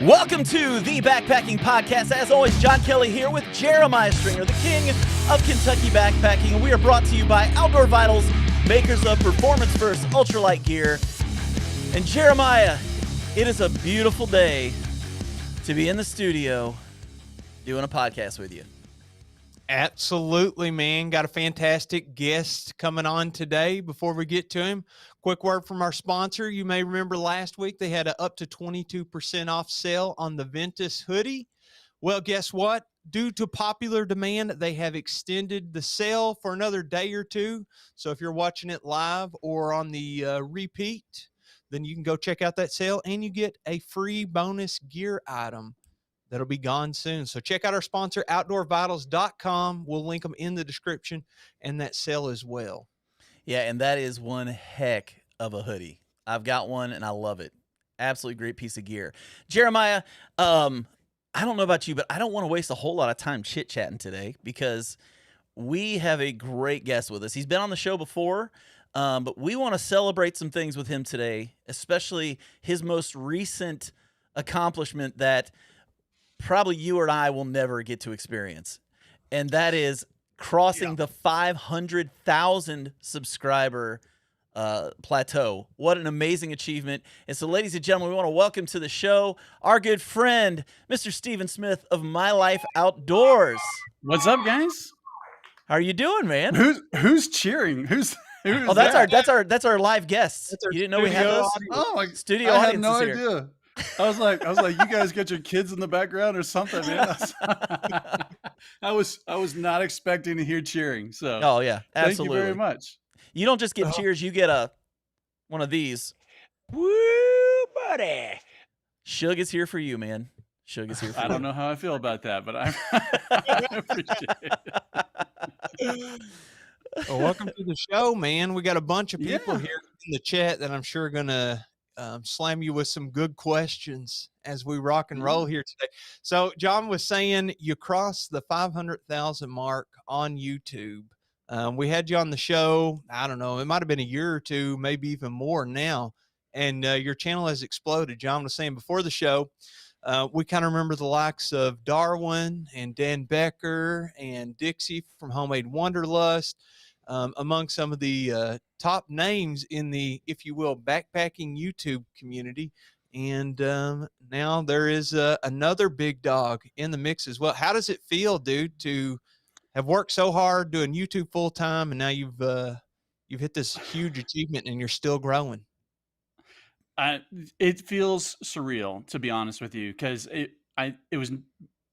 Welcome to the Backpacking Podcast. As always, John Kelly here with Jeremiah Stringer, the king of Kentucky backpacking, and we are brought to you by Outdoor Vitals, makers of Performance First ultralight gear. And Jeremiah, it is a beautiful day to be in the studio doing a podcast with you. Absolutely, man. Got a fantastic guest coming on today. Before we get to him, quick word from our sponsor. You may remember last week they had an up to 22% off sale on the Ventus hoodie. Well, guess what? Due to popular demand, they have extended the sale for another day or two. So if you're watching it live or on the repeat, then you can go check out that sale and you get a free bonus gear item that'll be gone soon. So check out our sponsor, outdoorvitals.com. We'll link them in the description and that sale as well. Yeah, and that is one heck of a hoodie. I've got one and I love it. Absolutely great piece of gear. Jeremiah, I don't know about you, but I don't want to waste a whole lot of time chit-chatting today because we have a great guest with us. He's been on the show before, but we want to celebrate some things with him today, especially his most recent accomplishment that probably you or I will never get to experience. And that is crossing the 500,000 subscriber plateau. What an amazing achievement. And so, ladies and gentlemen, we want to welcome to the show our good friend, Mr. Steven Smith of My Life Outdoors. What's up, guys? How are you doing, man? Who's cheering? Who's Oh, that's our live guests. You didn't know we had those? Oh my Studio I audience had no is here. idea. I was like, you guys got your kids in the background or something, man. I was not expecting to hear cheering. So, oh yeah, absolutely. Thank you very much. You don't just get cheers; you get one of these. Woo, buddy! Shug is here for you, man. Shug is here for you. I don't know how I feel about that, but I appreciate it. Well, welcome to the show, man. We got a bunch of people Yeah. here in the chat that I'm sure are going to slam you with some good questions as we rock and roll here today. So John was saying you crossed the 500,000 mark on YouTube. We had you on the show, I don't know, it might have been a year or two, maybe even more now. And your channel has exploded. John was saying before the show, we kind of remember the likes of Darwin and Dan Becker and Dixie from Homemade Wanderlust, among some of the top names in the, if you will, backpacking YouTube community. And now there is another big dog in the mix as well. How does it feel, dude, to have worked so hard doing YouTube full time, and now you've hit this huge achievement and you're still growing? It feels surreal, to be honest with you, because it was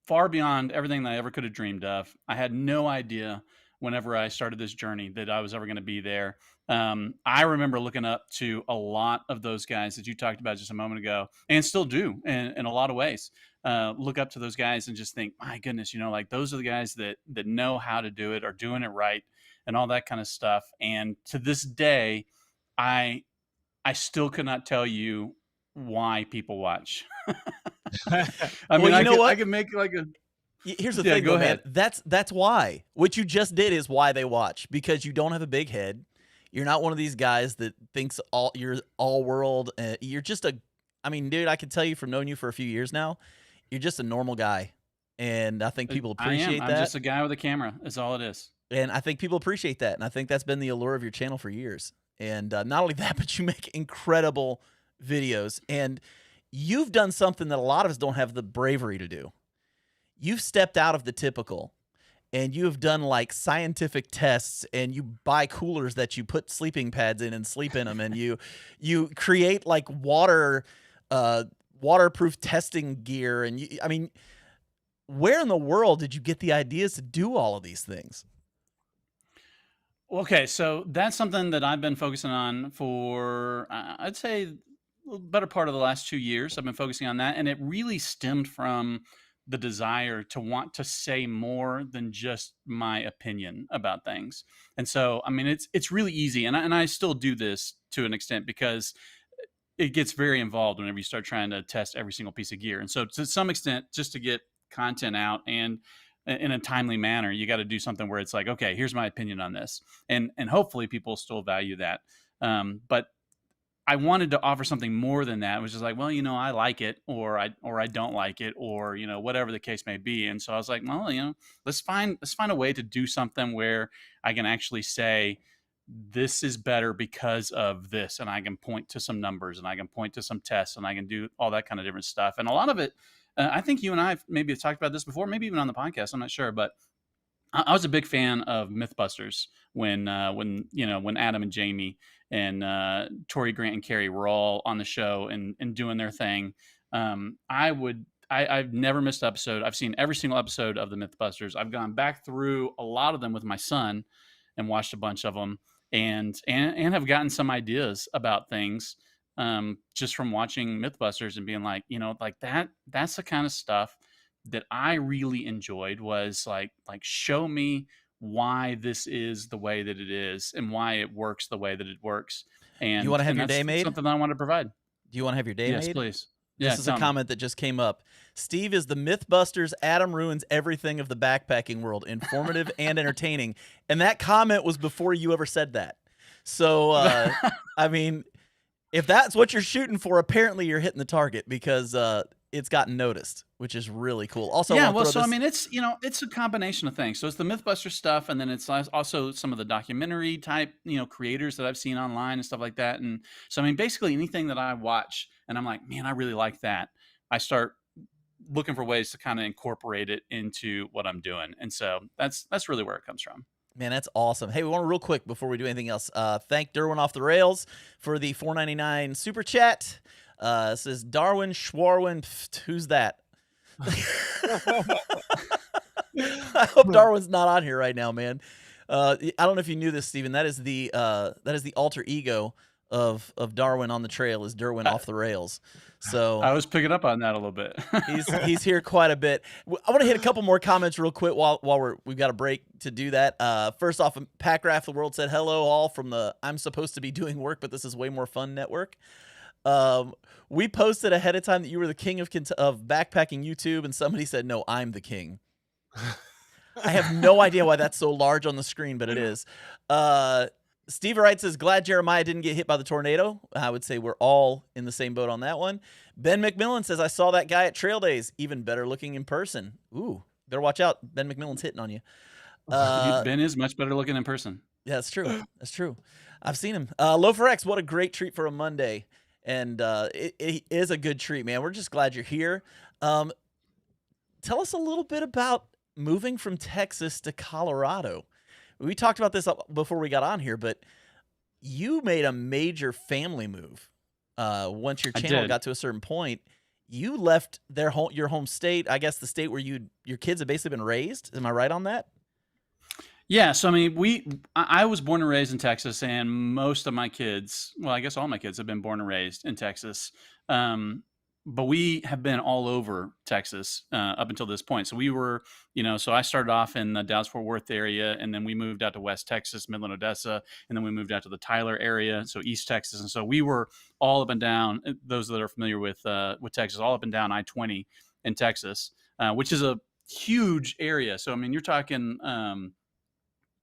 far beyond everything that I ever could have dreamed of. I had no idea whenever I started this journey that I was ever going to be there. I remember looking up to a lot of those guys that you talked about just a moment ago, and still do in a lot of ways. Look up to those guys and just think, my goodness, like those are the guys that know how to do it, are doing it right, and all that kind of stuff. And to this day, I still could not tell you why people watch. I mean, I could make like a. Here's the thing, go ahead. Man. That's why. What you just did is why they watch, because you don't have a big head. You're not one of these guys that thinks you're all world. You're just dude, I can tell you from knowing you for a few years now, you're just a normal guy. And I think people appreciate that. I'm just a guy with a camera. That's all it is. And I think people appreciate that. And I think that's been the allure of your channel for years. And not only that, but you make incredible videos. And you've done something that a lot of us don't have the bravery to do. You've stepped out of the typical, and you have done like scientific tests, and you buy coolers that you put sleeping pads in and sleep in them, and you create like waterproof testing gear. And where in the world did you get the ideas to do all of these things? Okay, so that's something that I've been focusing on for, I'd say, the better part of the last 2 years. I've been focusing on that, and it really stemmed from the desire to want to say more than just my opinion about things. And so, it's really easy, and I still do this to an extent because it gets very involved whenever you start trying to test every single piece of gear. And so, to some extent, just to get content out and in a timely manner, you got to do something where it's like, okay, here's my opinion on this, and hopefully people still value that. But I wanted to offer something more than that. It was just like, well, I like it, or I don't like it, or whatever the case may be. And so I was like, well, let's find a way to do something where I can actually say this is better because of this, and I can point to some numbers, and I can point to some tests, and I can do all that kind of different stuff. And a lot of it, I think you and I maybe have talked about this before, maybe even on the podcast. I'm not sure, but I was a big fan of MythBusters when Adam and Jamie and Tori Grant and Carrie were all on the show and doing their thing. I've never missed an episode. I've seen every single episode of the MythBusters. I've gone back through a lot of them with my son and watched a bunch of them, and have gotten some ideas about things just from watching MythBusters and being like, like that's the kind of stuff that I really enjoyed. Was like show me why this is the way that it is and why it works the way that it works. You want to have your That's day made? something that I want to provide. Do you want to have your day Yes, made? please. This Yeah, is a tell me. comment that just came up. Steve is the Mythbusters. Adam ruins everything of the backpacking world, informative and entertaining. And that comment was before you ever said that. So, I mean, if that's what you're shooting for, apparently you're hitting the target, because it's gotten noticed, which is really cool. Also, Yeah, I wanna well, throw so I this- mean, it's a combination of things. So it's the MythBuster stuff, and then it's also some of the documentary type, creators that I've seen online and stuff like that. And so I mean, basically anything that I watch and I'm like, man, I really like that, I start looking for ways to kind of incorporate it into what I'm doing. And so that's really where it comes from. Man, that's awesome. Hey, we want to real quick before we do anything else, thank Derwin Off the Rails for the $4.99 super chat. It says Darwin Schwarwin. Who's that? I hope Darwin's not on here right now, man. I don't know if you knew this, Steven. That is the alter ego of Darwin on the trail, is Derwin Off the Rails. So I was picking up on that a little bit. he's here quite a bit. I want to hit a couple more comments real quick while we've got a break to do that. First off, Packraft the World said hello all from the I'm supposed to be doing work, but this is way more fun network. We posted ahead of time that you were the king of backpacking YouTube, and somebody said, no, I'm the king. I have no idea why that's so large on the screen, but it is. Steve Wright says, glad Jeremiah didn't get hit by the tornado. I would say we're all in the same boat on that one. Ben McMillan says, I saw that guy at Trail Days. Even better looking in person. Ooh, better watch out. Ben McMillan's hitting on you. Ben is much better looking in person. Yeah, that's true. That's true. I've seen him. Loafer X, what a great treat for a Monday. And it is a good treat, man. We're just glad you're here. Tell us a little bit about moving from Texas to Colorado. We talked about this before we got on here, but you made a major family move. Once your channel got to a certain point, you left your home state, I guess the state where your kids have basically been raised. Am I right on that? Yeah, so I mean, I was born and raised in Texas, and most of my kids, well, I guess all my kids have been born and raised in Texas. But we have been all over Texas up until this point. So we were, so I started off in the Dallas-Fort Worth area, and then we moved out to West Texas, Midland, Odessa, and then we moved out to the Tyler area, so East Texas. And so we were all up and down, those that are familiar with Texas, all up and down I-20 in Texas, which is a huge area. So, I mean, you're talking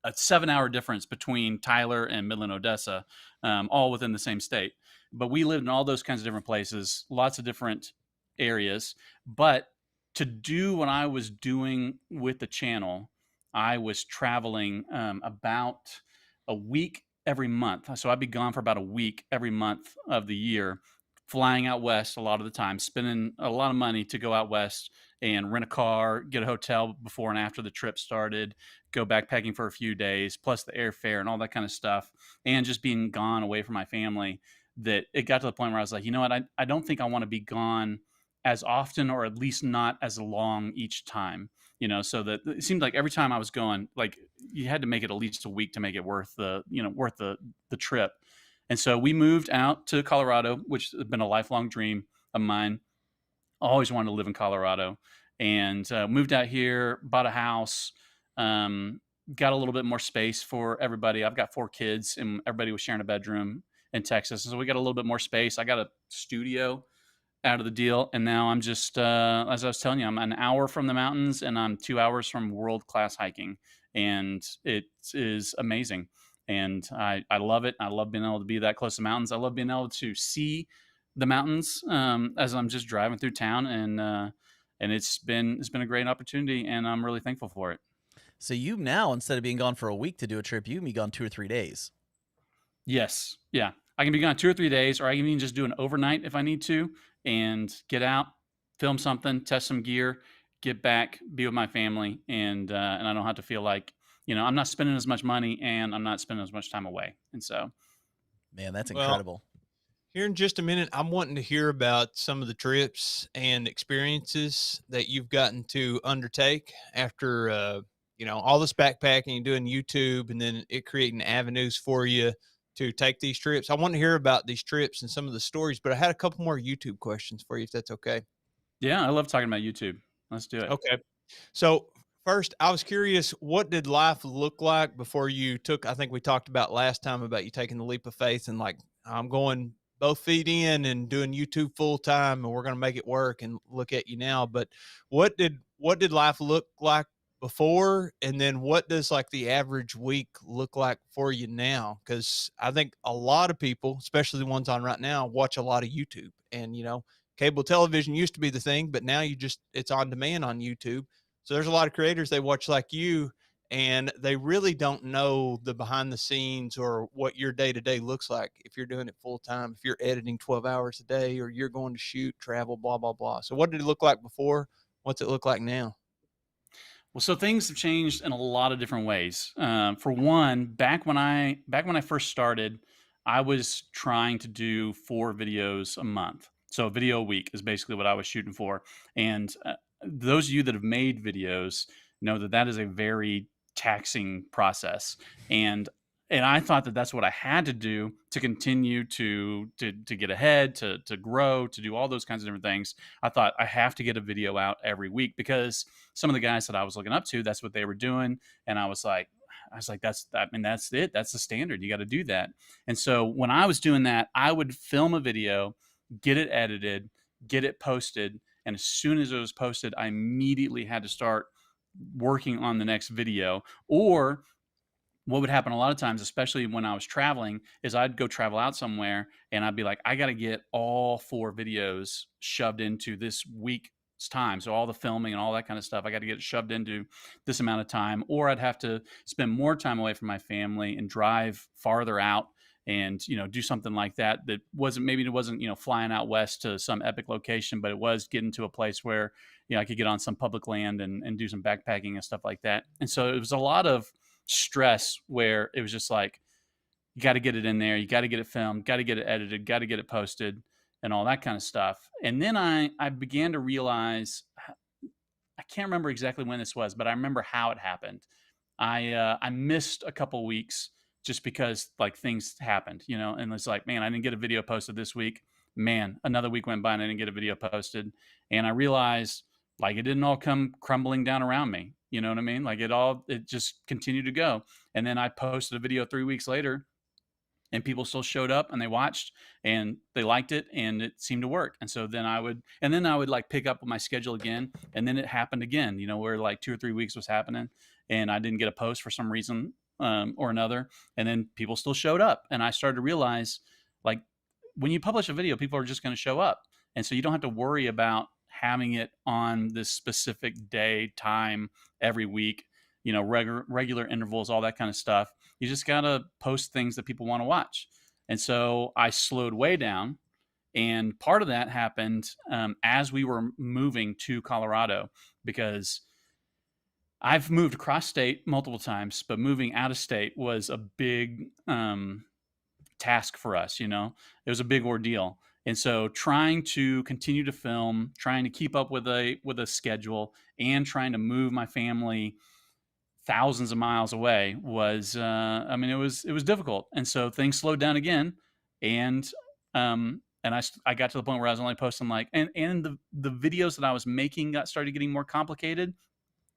a 7-hour difference between Tyler and Midland, Odessa, all within the same state. But we lived in all those kinds of different places, lots of different areas. But to do what I was doing with the channel, I was traveling about a week every month. So I'd be gone for about a week every month of the year, flying out west a lot of the time, spending a lot of money to go out west and rent a car, get a hotel before and after the trip started, go backpacking for a few days, plus the airfare and all that kind of stuff, and just being gone away from my family. That it got to the point where I was like, you know what, I don't think I want to be gone as often, or at least not as long each time, so that it seemed like every time I was going, like you had to make it at least a week to make it worth the trip. And so we moved out to Colorado, which has been a lifelong dream of mine. I always wanted to live in Colorado, and moved out here, bought a house, got a little bit more space for everybody. I've got 4 kids, and everybody was sharing a bedroom in Texas. So we got a little bit more space. I got a studio out of the deal. And now I'm just, as I was telling you, I'm an hour from the mountains, and I'm 2 hours from world-class hiking. And it is amazing. and I love it. I love being able to be that close to mountains. I love being able to see the mountains as I'm just driving through town, and it's been a great opportunity, and I'm really thankful for it. So you now, instead of being gone for a week to do a trip, you can be gone 2 or 3 days. Yes. Yeah. I can be gone 2 or 3 days, or I can even just do an overnight if I need to and get out, film something, test some gear, get back, be with my family, and I don't have to feel like, I'm not spending as much money and I'm not spending as much time away. And so, Man, that's Well, incredible. here in just a minute, I'm wanting to hear about some of the trips and experiences that you've gotten to undertake after, all this backpacking and doing YouTube, and then it creating avenues for you to take these trips. I want to hear about these trips and some of the stories, but I had a couple more YouTube questions for you, if that's okay. yeah, I love talking about YouTube. Let's do it. Okay. So first, I was curious, what did life look like before you took? I think we talked about last time about you taking the leap of faith and like, I'm going both feet in and doing YouTube full time, and we're going to make it work. And look at you now. But what did life look like before, and then what does like the average week look like for you now? Because I think a lot of people, especially the ones on right now, watch a lot of YouTube, and cable television used to be the thing, but now it's on demand on YouTube. So there's a lot of creators they watch like you, and they really don't know the behind the scenes or what your day to day looks like if you're doing it full time, if you're editing 12 hours a day, or you're going to shoot, travel, blah, blah, blah. So what did it look like before? What's it look like now? Well, so things have changed in a lot of different ways. For one, back when I first started, I was trying to do 4 videos a month. So a video a week is basically what I was shooting for. And those of you that have made videos know that that is a very taxing process. And and I thought that that's what I had to do to continue to get ahead, to grow, to do all those kinds of different things. I thought I have to get a video out every week because some of the guys that I was looking up to, that's what they were doing. And I was like, that's it. That's the standard. You got to do that. And so when I was doing that, I would film a video, get it edited, get it posted. And as soon as it was posted, I immediately had to start working on the next video. Or what would happen a lot of times, especially when I was traveling, is I'd go travel out somewhere and I'd be like, I got to get all 4 videos shoved into this week's time. So all the filming and all that kind of stuff, I got to get it shoved into this amount of time, or I'd have to spend more time away from my family and drive farther out and do something like that maybe it wasn't flying out west to some epic location, but it was getting to a place where I could get on some public land and do some backpacking and stuff like that. And so it was a lot of stress where it was just like, you got to get it in there, you got to get it filmed, got to get it edited, got to get it posted, and all that kind of stuff. And then I began to realize, I can't remember exactly when this was, but I remember how it happened. I missed a couple weeks just because like things happened, and it's like, man, I didn't get a video posted this week. Man, another week went by and I didn't get a video posted, and I realized like it didn't all come crumbling down around me. You know what I mean? Like it just continued to go. And then I posted a video 3 weeks later, and people still showed up and they watched and they liked it and it seemed to work. And so then I would like pick up my schedule again, and then it happened again, where like 2 or 3 weeks was happening and I didn't get a post for some reason or another, and then people still showed up, and I started to realize like when you publish a video, people are just going to show up, and so you don't have to worry about having it on this specific day time every week, regular intervals, all that kind of stuff. You just got to post things that people want to watch. And so I slowed way down. And part of that happened as we were moving to Colorado, because I've moved across state multiple times, but moving out of state was a big task for us. It was a big ordeal. And so trying to continue to film, trying to keep up with a schedule, and trying to move my family thousands of miles away was it was difficult. And so things slowed down again, and I got to the point where I was only posting like, and the videos that I was making started getting more complicated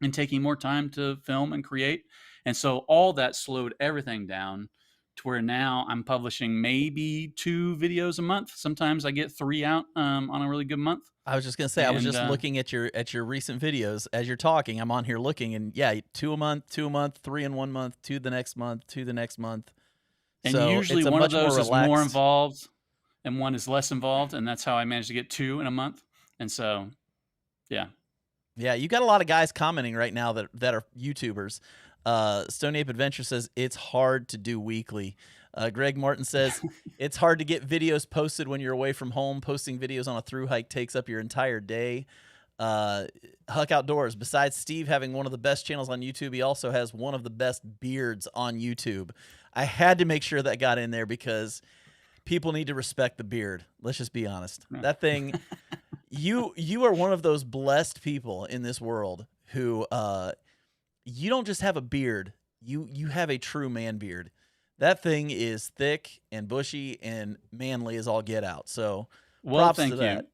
and taking more time to film and create. And so all that slowed everything down to where now I'm publishing maybe 2 videos a month. Sometimes I get 3 out on a really good month. I was just gonna say, I was And just looking at your recent videos as you're talking. I'm on here looking, and yeah, 2 a month, 3 in 1 month, 2 the next month, 2 the next month. and So usually it's a one of much more those is more relaxed. involved and one is less involved, and that's how I managed to get 2 in a month. And so, yeah. Yeah, you got a lot of guys commenting right now that are YouTubers. Stony Ape Adventure says it's hard to do weekly. Greg Martin says it's hard to get videos posted when you're away from home. Posting videos on a through hike takes up your entire day. Huck Outdoors, besides Steve having one of the best channels on YouTube, he also has one of the best beards on YouTube. I had to make sure that got in there because people need to respect the beard. Let's just be honest. Yeah. That thing, you are one of those blessed people in this world who you don't just have a beard, you have a true man beard. That thing is thick and bushy and manly as all get out. So Well, props to thank you. that.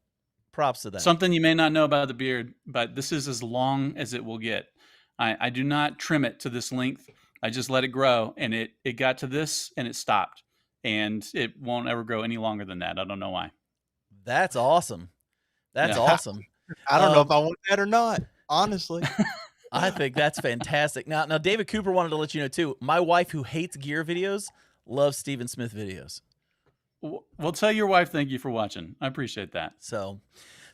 Props to that. Something you may not know about the beard, but this is as long as it will get. I do not trim it to this length. I just let it grow, and it got to this and it stopped, and it won't ever grow any longer than that. I don't know why. That's awesome. That's Yeah. awesome. I don't know if I want that or not, honestly. I think that's fantastic. Now, David Cooper wanted to let you know too. My wife, who hates gear videos, loves Steven Smith videos. Well, tell your wife thank you for watching. I appreciate that. So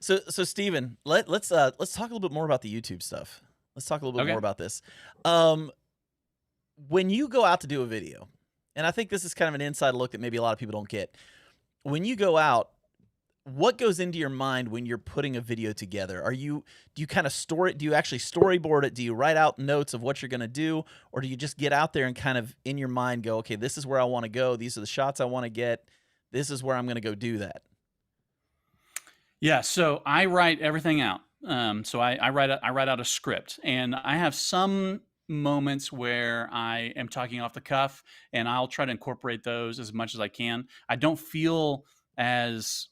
Steven, let's talk a little bit more about the YouTube stuff. Let's talk a little bit Okay. more about this. When you go out to do a video, and I think this is kind of an inside look that maybe a lot of people don't get. When you go out, what goes into your mind when you're putting a video together? Do you kind of store it? Do you actually storyboard it? Do you write out notes of what you're going to do? Or do you just get out there and kind of in your mind go, okay, this is where I want to go. These are the shots I want to get. This is where I'm going to go do that. Yeah, so I write everything out. So I write out a script, and I have some moments where I am talking off the cuff, and I'll try to incorporate those as much as I can. I don't feel as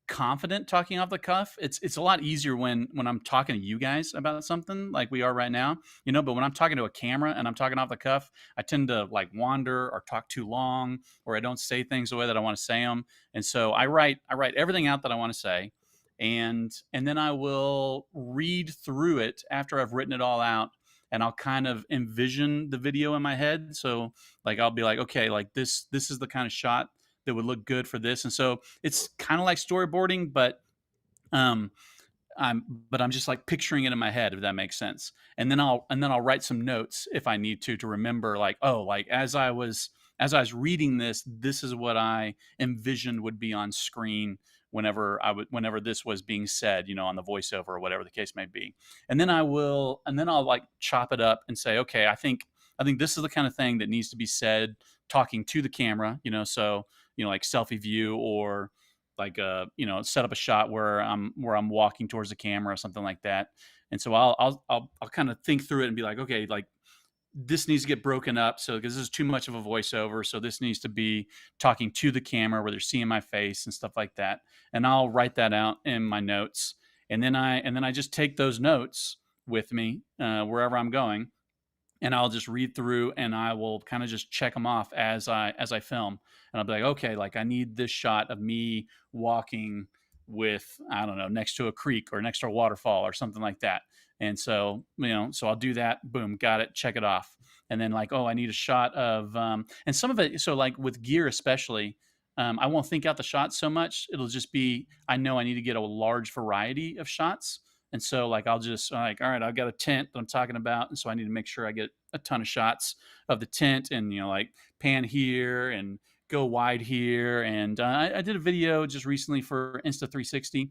confident talking off the cuff. It's a lot easier when I'm talking to you guys about something like we are right now, but when I'm talking to a camera and I'm talking off the cuff, I tend to like wander or talk too long, or I don't say things the way that I want to say them. And so I write everything out that I want to say, and then I will read through it after I've written it all out, and I'll kind of envision the video in my head. So like I'll be like, okay, like this is the kind of shot that would look good for this. And so it's kind of like storyboarding, but I'm just like picturing it in my head, if that makes sense. And then I'll write some notes if I need to remember, like, oh, like as I was reading this is what I envisioned would be on screen whenever this was being said, on the voiceover or whatever the case may be. And then I'll like chop it up and say, okay, I think this is the kind of thing that needs to be said talking to the camera, so like selfie view, or like set up a shot where I'm walking towards the camera or something like that. And so I'll kind of think through it and be like, okay, like this needs to get broken up, so because this is too much of a voiceover, so this needs to be talking to the camera where they're seeing my face and stuff like that. And I'll write that out in my notes, and then I just take those notes with me wherever I'm going, and I'll just read through, and I will kind of just check them off as I film. And I'll be like, okay, like I need this shot of me walking with, I don't know, next to a creek or next to a waterfall or something like that. And so, so I'll do that. Boom, got it. Check it off. And then like, oh, I need a shot of, and some of it. So like with gear, especially, I won't think out the shots so much. It'll just be, I know I need to get a large variety of shots. And so like, I'll just like, all right, I've got a tent that I'm talking about. And so I need to make sure I get a ton of shots of the tent, and, like pan here and go wide here. And I did a video just recently for Insta360.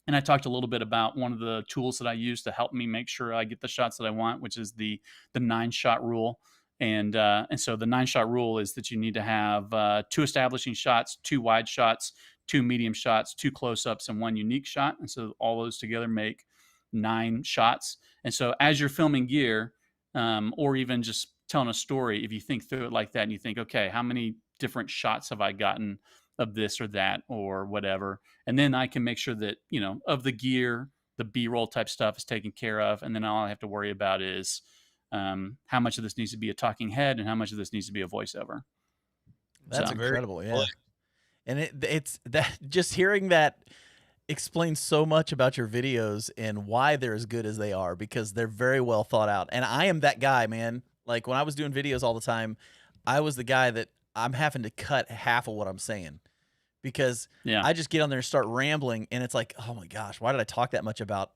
And I talked a little bit about one of the tools that I use to help me make sure I get the shots that I want, which is the 9-shot rule. And so the 9-shot rule is that you need to have 2 establishing shots, 2 wide shots, 2 medium shots, 2 close-ups, and 1 unique shot. And so all those together make 9 shots. And so as you're filming gear, or even just telling a story, if you think through it like that and you think, okay, how many different shots have I gotten of this or that or whatever? And then I can make sure that, of the gear, the B-roll type stuff is taken care of. And then all I have to worry about is how much of this needs to be a talking head and how much of this needs to be a voiceover. That's So very incredible. Yeah. slick. And it's that just hearing that explains so much about your videos and why they're as good as they are, because they're very well thought out. And I am that guy, man. Like when I was doing videos all the time, I was the guy that I'm having to cut half of what I'm saying because yeah, I just get on there and start rambling and it's like, oh my gosh, why did I talk that much about,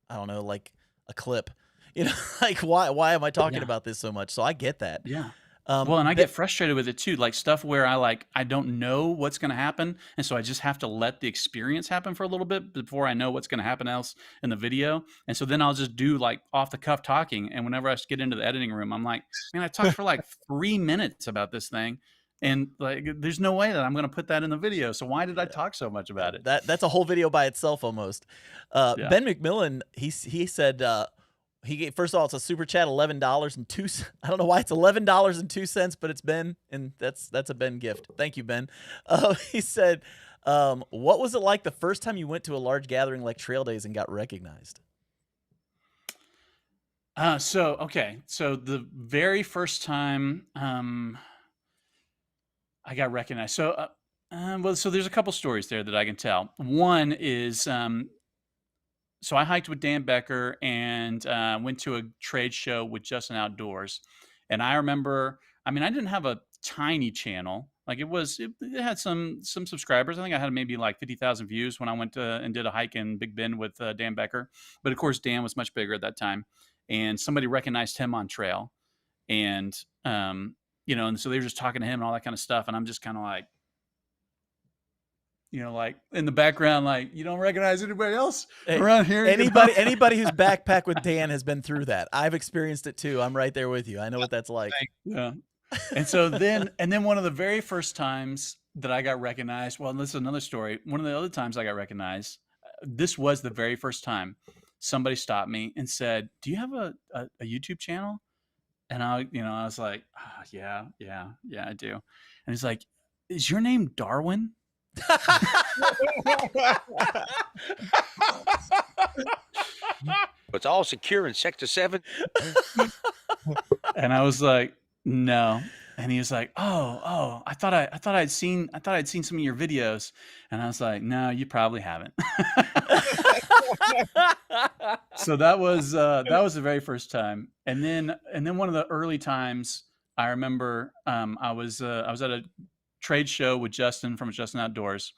I don't know, like a clip? You know, like why am I talking yeah, about this so much? So I get that. yeah. Well, and I get frustrated with it too, like stuff where I don't know what's going to happen, and so I just have to let the experience happen for a little bit before I know what's going to happen else in the video. And so then I'll just do like off the cuff talking, and whenever I get into the editing room, I'm like, man, I talked for like 3 minutes about this thing, and like there's no way that I'm going to put that in the video. So why did I talk so much about it? That's a whole video by itself almost. Yeah. Ben McMillan, he said he gave, first of all, it's a super chat, $11.02. I don't know why it's $11.02, but it's Ben, and that's a Ben gift. Thank you, Ben. He said, "What was it like the first time you went to a large gathering like Trail Days and got recognized?" So the very first time I got recognized. So there's a couple stories there that I can tell. One is so I hiked with Dan Becker and went to a trade show with Justin Outdoors. And I remember, I mean, I didn't have a tiny channel. Like it had some subscribers. I think I had maybe like 50,000 views when I went and did a hike in Big Bend with Dan Becker. But of course, Dan was much bigger at that time. And somebody recognized him on trail. And, and so they were just talking to him and all that kind of stuff. And I'm just kind of like, like in the background, like, you don't recognize anybody else around here. Anybody who's backpacked with Dan has been through that. I've experienced it too. I'm right there with you. I know what that's like. Yeah. And so then one of the very first times that I got recognized, well, this is another story. One of the other times I got recognized, this was the very first time somebody stopped me and said, "Do you have a YouTube channel?" And I was like, oh, yeah, I do. And he's like, "Is your name Darwin?" It's all secure in Sector 7. And I was like, "No." And he was like, "Oh, I thought I'd seen some of your videos." And I was like, "No, you probably haven't." So that was the very first time. And then one of the early times I remember, I was at a trade show with Justin from Justin Outdoors,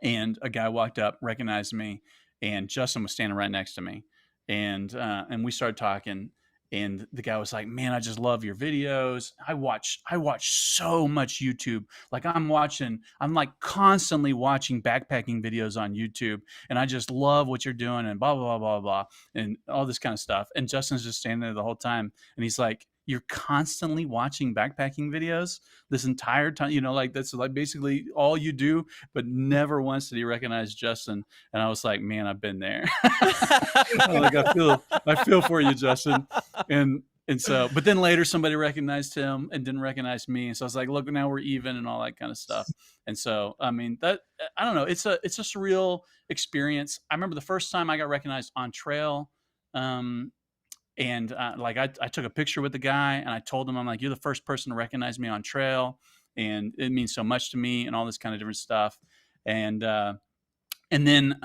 and a guy walked up, recognized me, and Justin was standing right next to me, and we started talking. And the guy was like, "Man, I just love your videos. I watch so much YouTube. Like I'm like constantly watching backpacking videos on YouTube, and I just love what you're doing and blah blah blah blah blah and all this kind of stuff." And Justin's just standing there the whole time, and he's like, "You're constantly watching backpacking videos this entire time, like that's like basically all you do." But never once did he recognize Justin. And I was like, "Man, I've been there." Like I feel for you, Justin. And so, but then later somebody recognized him and didn't recognize me. And so I was like, "Look, now we're even," and all that kind of stuff. And so, I mean, that, I don't know, it's a surreal experience. I remember the first time I got recognized on trail. And like I took a picture with the guy and I told him, I'm like, "You're the first person to recognize me on trail, and it means so much to me," and all this kind of different stuff. And then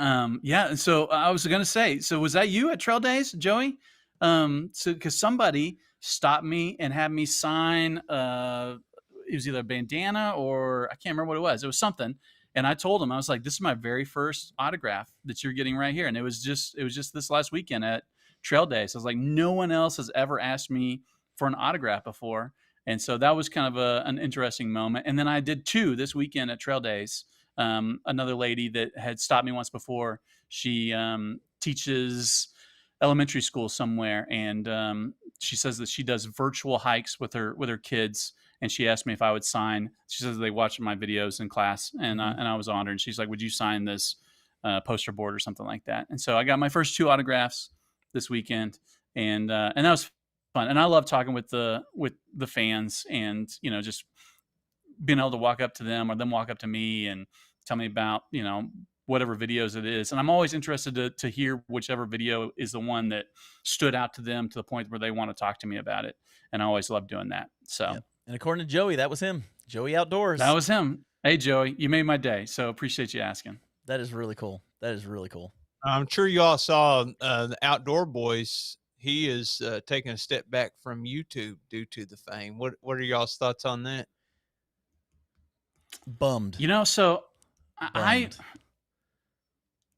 so I was gonna say, so was that you at Trail Days, Joey? So because somebody stopped me and had me sign it was either a bandana or I can't remember what it was. It was something. And I told him, I was like, "This is my very first autograph that you're getting right here." And it was just this last weekend at Trail Days. I was like, no one else has ever asked me for an autograph before. And so that was kind of an interesting moment. And then I did two this weekend at Trail Days. Another lady that had stopped me once before, she teaches elementary school somewhere. And she says that she does virtual hikes with her kids. And she asked me if I would sign. She says they watch my videos in class, and I was honored. And she's like, "Would you sign this poster board or something like that?" And so I got my first two autographs this weekend, and that was fun. And I love talking with the fans, and just being able to walk up to them or them walk up to me and tell me about whatever videos it is. And I'm always interested to hear whichever video is the one that stood out to them to the point where they want to talk to me about it. And I always love doing that. So. Yep. And according to Joey, that was him. Joey Outdoors. That was him. Hey, Joey, you made my day. So appreciate you asking. That is really cool. That is really cool. I'm sure you all saw the Outdoor Boys. He is taking a step back from YouTube due to the fame. What are y'all's thoughts on that? Bummed. So Bummed.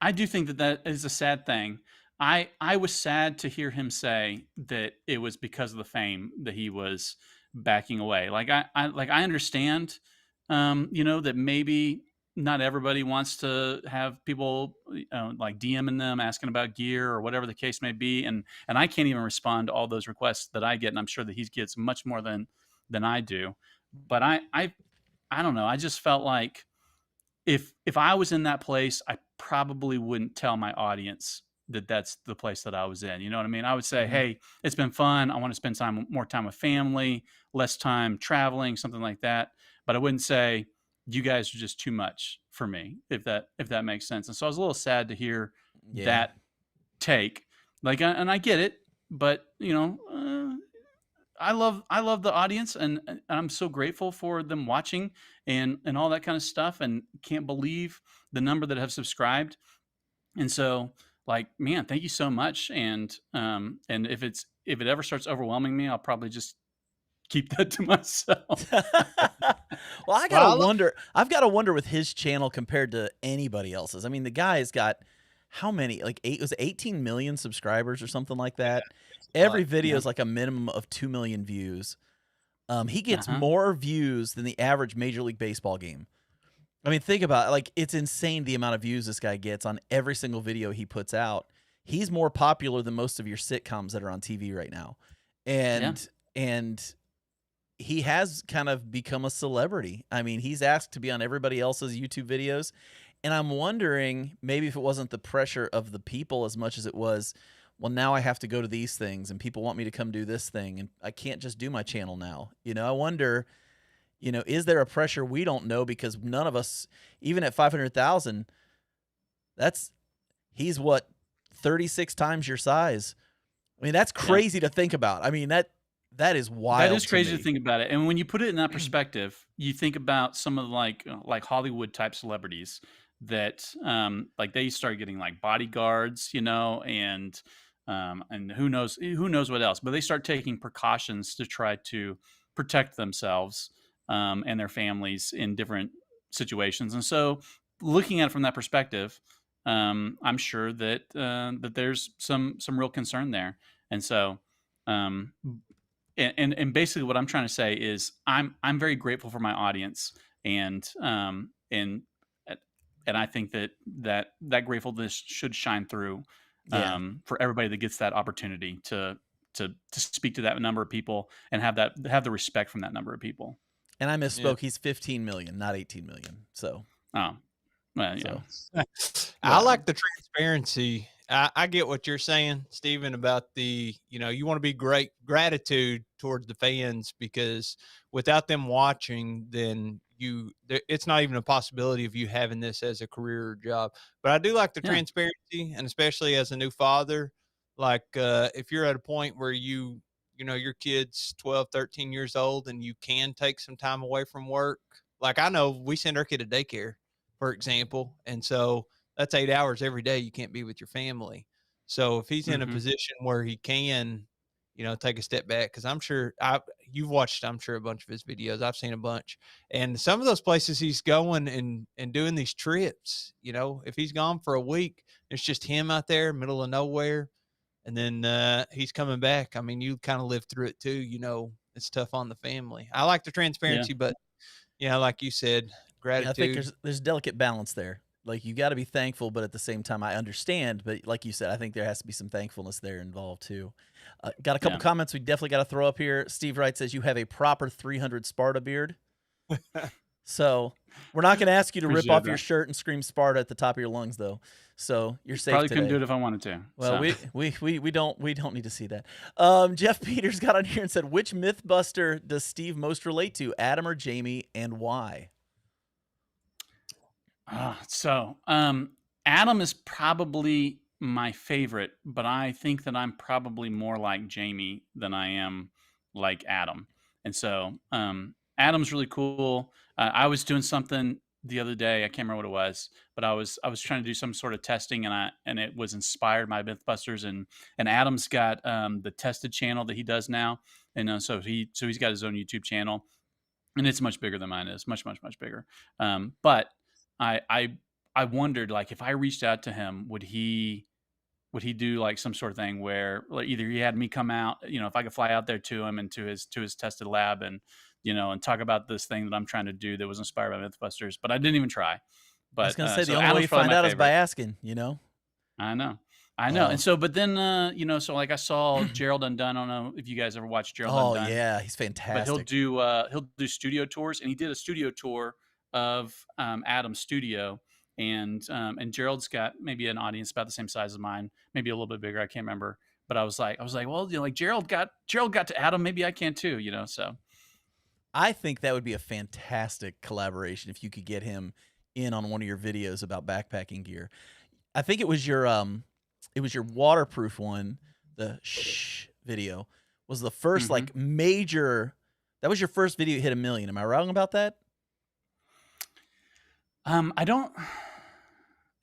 I do think that is a sad thing. I was sad to hear him say that it was because of the fame that he was backing away. Like I understand, that maybe not everybody wants to have people like DMing them asking about gear or whatever the case may be, and I can't even respond to all those requests that I get, and I'm sure that he gets much more than I do. But I don't know. I just felt like if I was in that place, I probably wouldn't tell my audience that that's the place that I was in. You know what I mean? I would say, Mhm. hey, it's been fun. I want to spend more time with family, less time traveling, something like that. But I wouldn't say you guys are just too much for me, if that makes sense. And so I was a little sad to hear Yeah. that take. And I get it, but I love the audience, and I'm so grateful for them watching and all that kind of stuff, and can't believe the number that have subscribed. And so, man, thank you so much. And if it ever starts overwhelming me, I'll probably just keep that to myself. Well, I gotta wonder. I've got to wonder with his channel compared to anybody else's. I mean, the guy's got how many? Like it was 18 million subscribers or something like that. Every video is like a minimum of 2 million views. He gets more views than the average Major League Baseball game. I mean, think about it. Like, it's insane the amount of views this guy gets on every single video he puts out. He's more popular than most of your sitcoms that are on TV right now. And he has kind of become a celebrity. I mean, he's asked to be on everybody else's YouTube videos. And I'm wondering maybe if it wasn't the pressure of the people as much as it was, well, now I have to go to these things and people want me to come do this thing and I can't just do my channel now. I wonder, is there a pressure we don't know, because none of us, even at 500,000, he's what, 36 times your size. I mean, that's crazy to think about. I mean, that is wild. That is crazy to think about it. And when you put it in that perspective, you think about some of like Hollywood type celebrities that they start getting like bodyguards, and who knows what else, but they start taking precautions to try to protect themselves and their families in different situations. And so looking at it from that perspective, I'm sure that that there's some real concern there. And so and basically what I'm trying to say is I'm very grateful for my audience, and I think that gratefulness should shine through for everybody that gets that opportunity to speak to that number of people and have the respect from that number of people. And I misspoke. He's 15 million, not 18 million. So, well, yeah. I like the transparency. I get what you're saying, Stephen, about the, you want to be gratitude towards the fans, because without them watching, then it's not even a possibility of you having this as a career or job. But I do like the transparency, and especially as a new father, like if you're at a point where your kid's 12, 13 years old and you can take some time away from work. Like, I know we send our kid to daycare, for example. And so that's 8 hours every day you can't be with your family. So if he's in a position where he can, take a step back, because I'm sure you've watched, I'm sure, a bunch of his videos. I've seen a bunch. And some of those places he's going and doing these trips, if he's gone for a week, it's just him out there, middle of nowhere. And then he's coming back. I mean, you kind of lived through it too. It's tough on the family. I like the transparency, but like you said, gratitude. I think there's delicate balance there. Like, you got to be thankful, but at the same time, I understand. But like you said, I think there has to be some thankfulness there involved too. Got a couple comments we definitely got to throw up here. Steve Wright says you have a proper 300 Sparta beard. So we're not going to ask you to rip off your shirt and scream Sparta at the top of your lungs, though. So you're safe. Probably today. Couldn't do it if I wanted to. Well, so. we don't need to see that. Jeff Peters got on here and said, which Mythbuster does Steve most relate to, Adam or Jamie, and why? Adam is probably my favorite, but I think that I'm probably more like Jamie than I am like Adam. And so Adam's really cool. I was doing something the other day. I can't remember what it was, but I was trying to do some sort of testing, and it was inspired by MythBusters, and Adam's got the tested channel that he does now, and so he's got his own YouTube channel, and it's much bigger than mine is, much bigger. But I I I wondered, like, if I reached out to him, would he do like some sort of thing where, like, either he had me come out, if I could fly out there to him and to his tested lab, and talk about this thing that I'm trying to do that was inspired by MythBusters, but I didn't even try. I was But gonna say the so only way Adam's you probably find my out is by favorite. asking. I know. And Oh, so, but then, so like I saw Gerald Undone. I don't know if you guys ever watched Gerald oh Undone, yeah, he's but fantastic. he'll do studio tours, and he did a studio tour of Adam's studio, and Gerald's got maybe an audience about the same size as mine, maybe a little bit bigger. I can't remember, but I was like, well, like Gerald got to Adam, maybe I can too, So I think that would be a fantastic collaboration if you could get him in on one of your videos about backpacking gear. I think it was your waterproof one, the video was the first Mhm. like major. That was your first video hit 1 million. Am I wrong about that? I don't.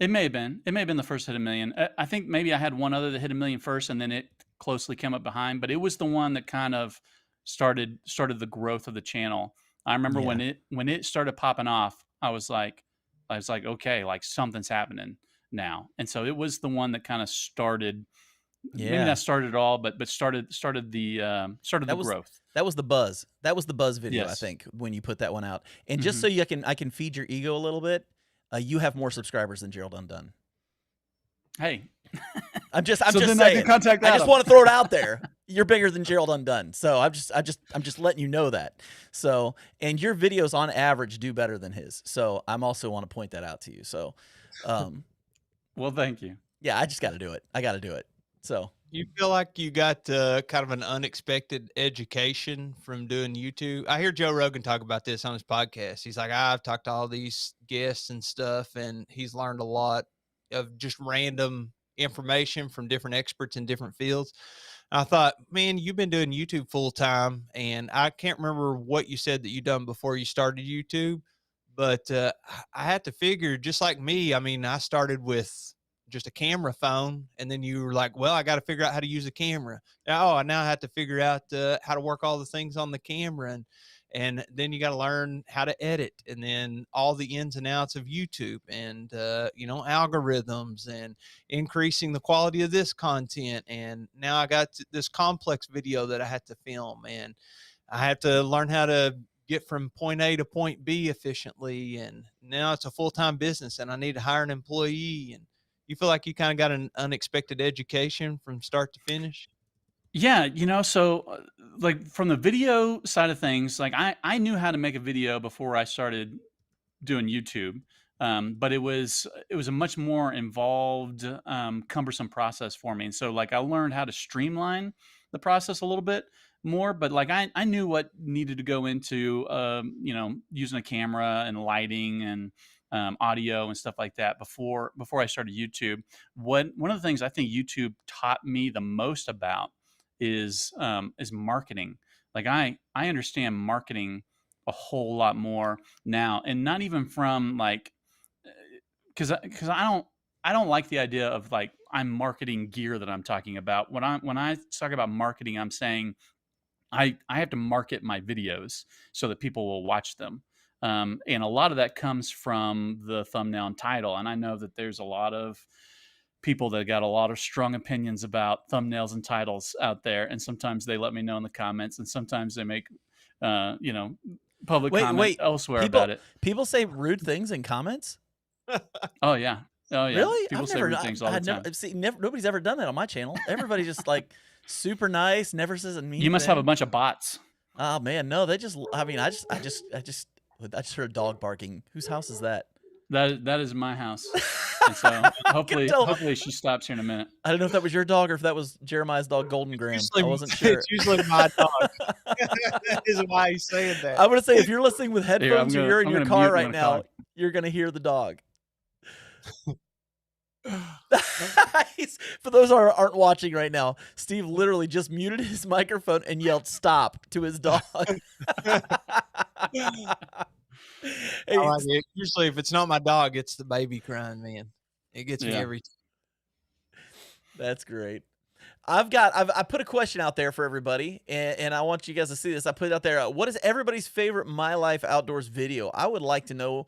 It may have been. It may have been the first hit 1 million. I think maybe I had one other that hit 1 million first, and then it closely came up behind. But it was the one that kind of started the growth of the channel. I remember Yeah. when it started popping off, I was like, okay, like something's happening now. And so it was the one that kind of started. Maybe Yeah. not started it all, but started the That was growth. that was the buzz. That was the buzz video, I Yes. think, when you put that one out. And just Mhm. so I can feed your ego a little bit, you have more subscribers than Gerald Undone. Hey, I'm just so then I saying. can contact I just Adam. want to throw it out there. You're bigger than Gerald Undone. So I'm just letting you know that. So, and your videos on average do better than his. So I'm also want to point that out to you. So, Well, thank you. yeah, I just got to do it. I got to do it. So You feel like you got kind of an unexpected education from doing YouTube? I hear Joe Rogan talk about this on his podcast. He's like, I've talked to all these guests and stuff, and he's learned a lot of just random information from different experts in different fields. I thought, man, you've been doing YouTube full time, and I can't remember what you said that you done before you started YouTube, but I had to figure, just like me. I mean, I started with just a camera phone, and then you were like, well, I got to figure out how to use a camera. Oh, I now have to figure out how to work all the things on the camera, and then you got to learn how to edit, and then all the ins and outs of YouTube, and algorithms, and increasing the quality of this content. And now I got this complex video that I had to film, and I had to learn how to get from point A to point B efficiently. And now it's a full-time business, and I need to hire an employee. And you feel like you kind of got an unexpected education from start to finish? Yeah, so like from the video side of things, like I knew how to make a video before I started doing YouTube, but it was a much more involved, cumbersome process for me. And so like I learned how to streamline the process a little bit more, but like I knew what needed to go into using a camera and lighting and audio and stuff like that before I started YouTube. One of the things I think YouTube taught me the most about is marketing. Like I understand marketing a whole lot more now, and not even from like because I don't like the idea of like I'm marketing gear that I'm talking about. When I talk about marketing, I'm saying I have to market my videos so that people will watch them. And a lot of that comes from the thumbnail and title. And I know that there's a lot of people that got a lot of strong opinions about thumbnails and titles out there. And sometimes they let me know in the comments, and sometimes they make, public comment wait, elsewhere about it. people say rude things in comments. Oh yeah. Oh yeah. Really? People I've say never, rude things all the time. nobody's ever done that on my channel. Everybody just like super nice, never says a mean You must have a thing. bunch of bots. Oh man, no, they just. I mean, I just heard a dog barking. Whose house is that? That is my house. And so hopefully she stops here in a minute. I don't know if that was your dog or if that was Jeremiah's dog, Golden Graham. I wasn't sure. It's usually my dog. That is why he's saying that. I'm gonna say if you're listening with headphones or you're in I'm your gonna car mute right my now, dog. you're gonna hear the dog. For those who aren't watching right now, Steve literally just muted his microphone and yelled "stop" to his dog. I Hey, like it. Usually, if it's not my dog, it's the baby crying, man. It gets me Yeah. every time. that's great. I put a question out there for everybody, and I want you guys to see this. I put it out there. What is everybody's favorite My Life Outdoors video? I would like to know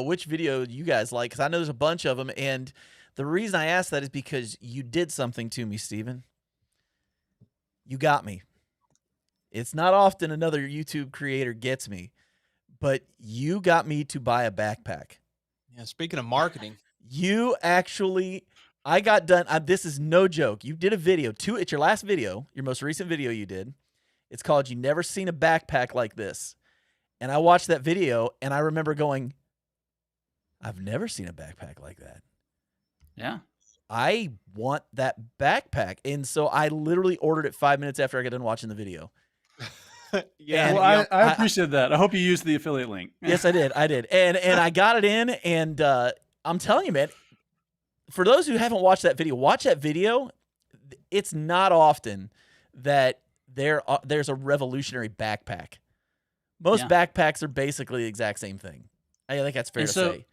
which video you guys like, because I know there's a bunch of them. And the reason I asked that is because you did something to me, Steven. You got me. It's not often another YouTube creator gets me, but you got me to buy a backpack. Yeah. Speaking of marketing, You actually, I got done. This is no joke. You did a video, it's your last video, your most recent video you did. It's called "You Never Seen a Backpack Like This." And I watched that video and I remember going, I've never seen a backpack like that. Yeah. I want that backpack. And so I literally ordered it 5 minutes after I got done watching the video. yeah. And, Well, you know, I appreciate that. I hope you used the affiliate link. Yes, I did. And I got it in, and I'm telling you, man, for those who haven't watched that video, watch that video. It's not often that there's a revolutionary backpack. Most Yeah. backpacks are basically the exact same thing. I think that's fair And to so say.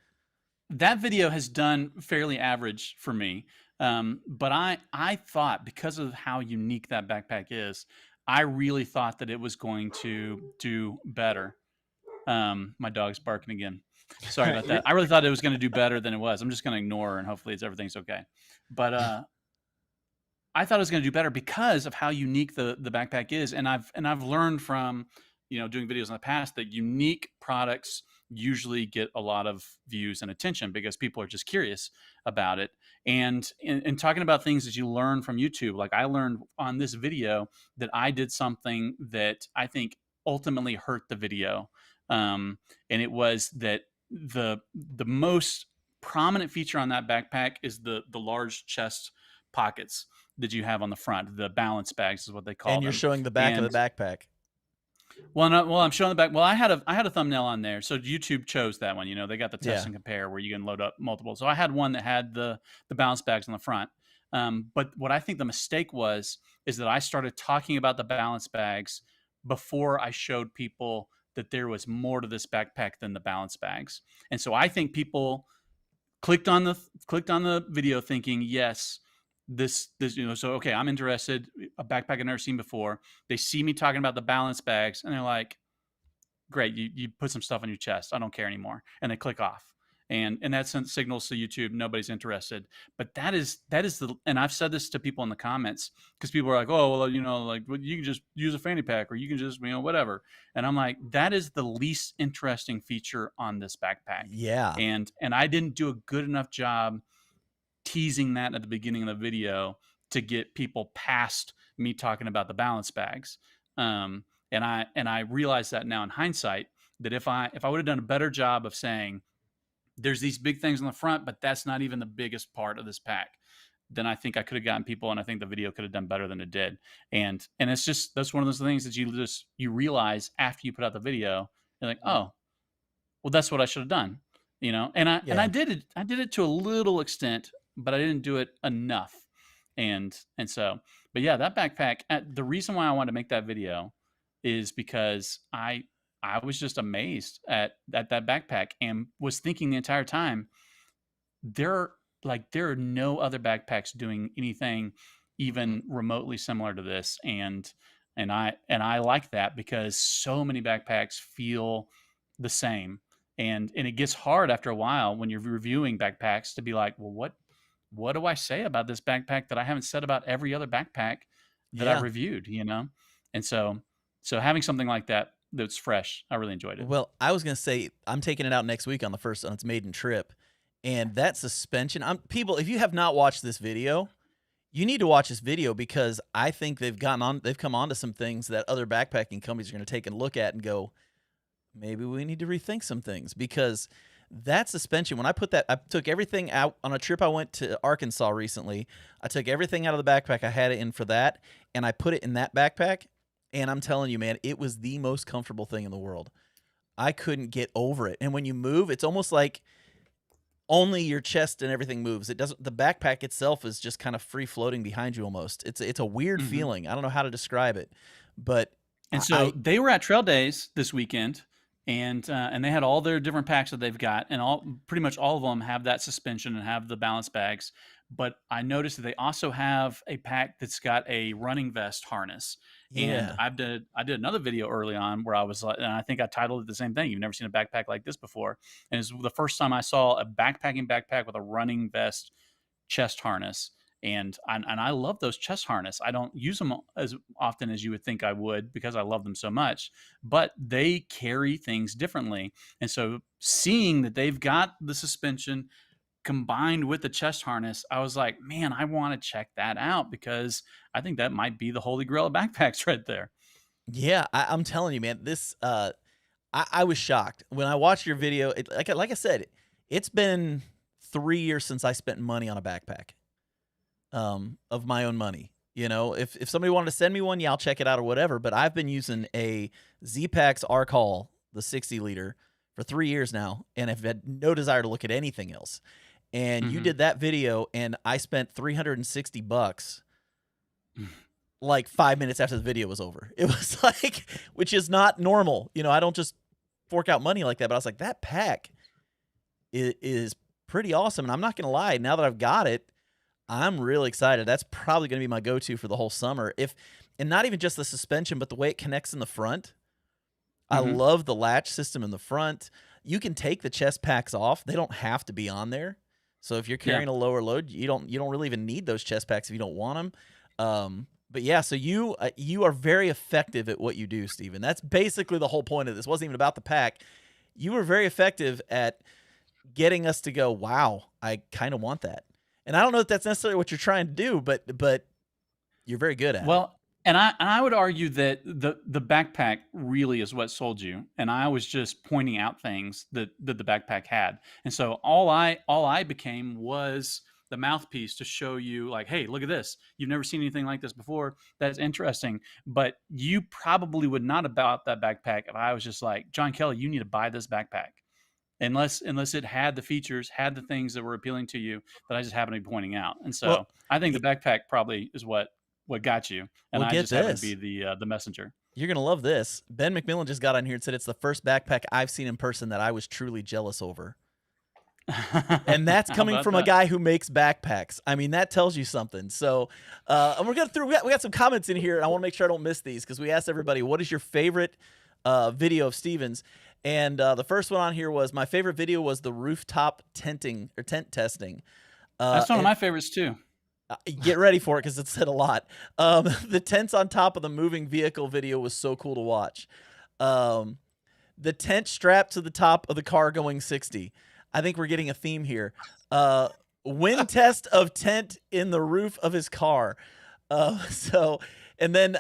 that video has done fairly average for me. But I thought, because of how unique that backpack is, I really thought that it was going to do better. My dog's barking again. Sorry about that. I really thought it was going to do better than it was. I'm just going to ignore her, and hopefully everything's okay. But I thought it was going to do better because of how unique the backpack is, and I've learned from doing videos in the past that unique products usually get a lot of views and attention because people are just curious about it. And in talking about things that you learn from YouTube, like I learned on this video that I did something that I think ultimately hurt the video, and it was that the most prominent feature on that backpack is the large chest pockets that you have on the front. The balance bags is what they call them. And you're showing the back of the backpack. I'm showing the back. Well, I had a thumbnail on there, so YouTube chose that one. They got the test Yeah. and compare where you can load up multiple. So I had one that had the balance bags on the front. But what I think the mistake is that I started talking about the balance bags before I showed people that there was more to this backpack than the balance bags. And so I think people clicked on the video thinking, yes, this so okay, I'm interested, a backpack I've never seen before. They see me talking about the balance bags and they're like, great, you put some stuff on your chest, I don't care anymore, and they click off. And that signals to YouTube nobody's interested. But that is and I've said this to people in the comments, because people are like, oh, well, like, well, you can just use a fanny pack, or you can just whatever. And I'm like, that is the least interesting feature on this backpack. Yeah. And I didn't do a good enough job teasing that at the beginning of the video to get people past me talking about the balance bags. And I realize that now in hindsight, that if I would have done a better job of saying there's these big things on the front, but that's not even the biggest part of this pack, then I think I could have gotten people, and I think the video could have done better than it did. And it's just, that's one of those things that you realize after you put out the video. You're like, oh, well, that's what I should have done, And I did it to a little extent, but I didn't do it enough. And so, but yeah, that backpack, the reason why I wanted to make that video is because I was just amazed at that backpack, and was thinking the entire time, there are no other backpacks doing anything even remotely similar to this. And I like that, because so many backpacks feel the same. And it gets hard after a while when you're reviewing backpacks to be like, well, what do I say about this backpack that I haven't said about every other backpack that I've reviewed, And so having something like that's fresh, I really enjoyed it. Well, I was going to say, I'm taking it out next week on its maiden trip. And that suspension, people, if you have not watched this video, you need to watch this video, because I think they've come on to some things that other backpacking companies are going to take a look at and go, maybe we need to rethink some things. Because that suspension, when I took everything out on a trip I went to Arkansas recently. I took everything out of the backpack I had it in for that, and I put it in that backpack. And I'm telling you, man, it was the most comfortable thing in the world. I couldn't get over it. And when you move, it's almost like only your chest and everything moves. It doesn't. The backpack itself is just kind of free floating behind you almost. It's a weird Mhm. feeling. I don't know how to describe it, but And I, so they were at Trail Days this weekend, and they had all their different packs that they've got, and pretty much all of them have that suspension and have the balance bags. But I noticed that they also have a pack that's got a running vest harness. And yeah. I did another video early on where I was like, and I think I titled it the same thing. You've never seen a backpack like this before, and it's the first time I saw a backpacking backpack with a running vest chest harness. And I love those chest harness. I don't use them as often as you would think I would because I love them so much, but they carry things differently. And so seeing that they've got the suspension combined with the chest harness, I was like, man, I want to check that out because I think that might be the holy grail of backpacks right there. Yeah, I'm telling you, man. This I was shocked when I watched your video. Like I said, it's been 3 years since I spent money on a backpack, of my own money. You know, if somebody wanted to send me one, yeah, I'll check it out or whatever. But I've been using a Z-Packs Arc Haul, the 60 liter, for 3 years now, and have had no desire to look at anything else. And you Mhm. did that video, and I spent $360 like 5 minutes after the video was over. It was like, which is not normal. You know, I don't just fork out money like that, but I was like, that pack is pretty awesome. And I'm not going to lie, now that I've got it, I'm really excited. That's probably going to be my go-to for the whole summer. And not even just the suspension, but the way it connects in the front. I Mhm. love the latch system in the front. You can take the chest packs off. They don't have to be on there. So if you're Yeah. carrying a lower load, you don't really even need those chest packs if you don't want them. But yeah, so you are very effective at what you do, Steven. That's basically the whole point of this. It wasn't even about the pack. You were very effective at getting us to go, wow, I kind of want that. And I don't know if that's necessarily what you're trying to do, but you're very good at it. Well, and I would argue that the backpack really is what sold you, and I was just pointing out things that the backpack had, and so all I became was the mouthpiece to show you, like, hey, look at this. You've never seen anything like this before. That's interesting, but you probably would not have bought that backpack if I was just like, John Kelly, you need to buy this backpack. Unless it had the features, had the things that were appealing to you that I just happened to be pointing out. And Well, so I think y- the backpack probably is what got you, and well, I get just happen to be this. the messenger. You're going to love this. Ben McMillan just got on here and said it's the first backpack I've seen in person that I was truly jealous over. And that's How coming about from a that? guy who makes backpacks. I mean, that tells you something. So, and we got some comments in here, and I want to make sure I don't miss these because we asked everybody, what is your favorite video of Steven's? And the first one on here was, my favorite video was the rooftop tenting or tent testing. That's one of And my favorites too. get ready for it because it said a lot. The tents on top of the moving vehicle video was so cool to watch. The tent strapped to the top of the car going 60. I think we're getting a theme here. Wind test of tent in the roof of his car. And then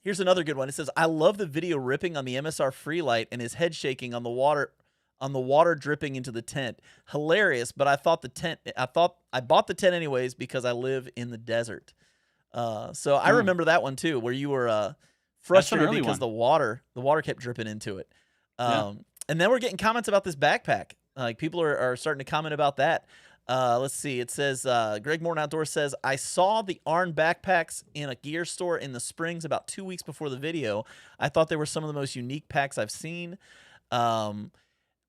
here's another good one. It says, I love the video ripping on the MSR Freelight and his head shaking on the water dripping into the tent. Hilarious, but I thought I bought the tent anyways because I live in the desert. So I remember that one too, where you were frustrated early because one. the water kept dripping into it. Yeah. And then we're getting comments about this backpack. Like people are starting to comment about that. Let's see. It says Greg Morton Outdoors says, I saw the Arn backpacks in a gear store in the Springs about 2 weeks before the video. I thought they were some of the most unique packs I've seen.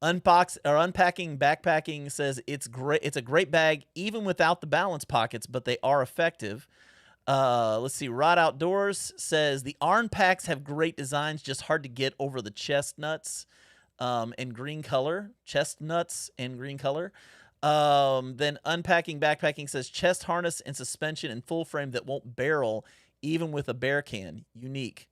Unpacking backpacking says it's great. It's a great bag even without the balance pockets, but they are effective. Let's see. Rod Outdoors says the Arn packs have great designs, just hard to get over the chestnuts and green color. Chestnuts and green color. Then Unpacking Backpacking says chest harness and suspension and full frame that won't barrel even with a bear can. Unique.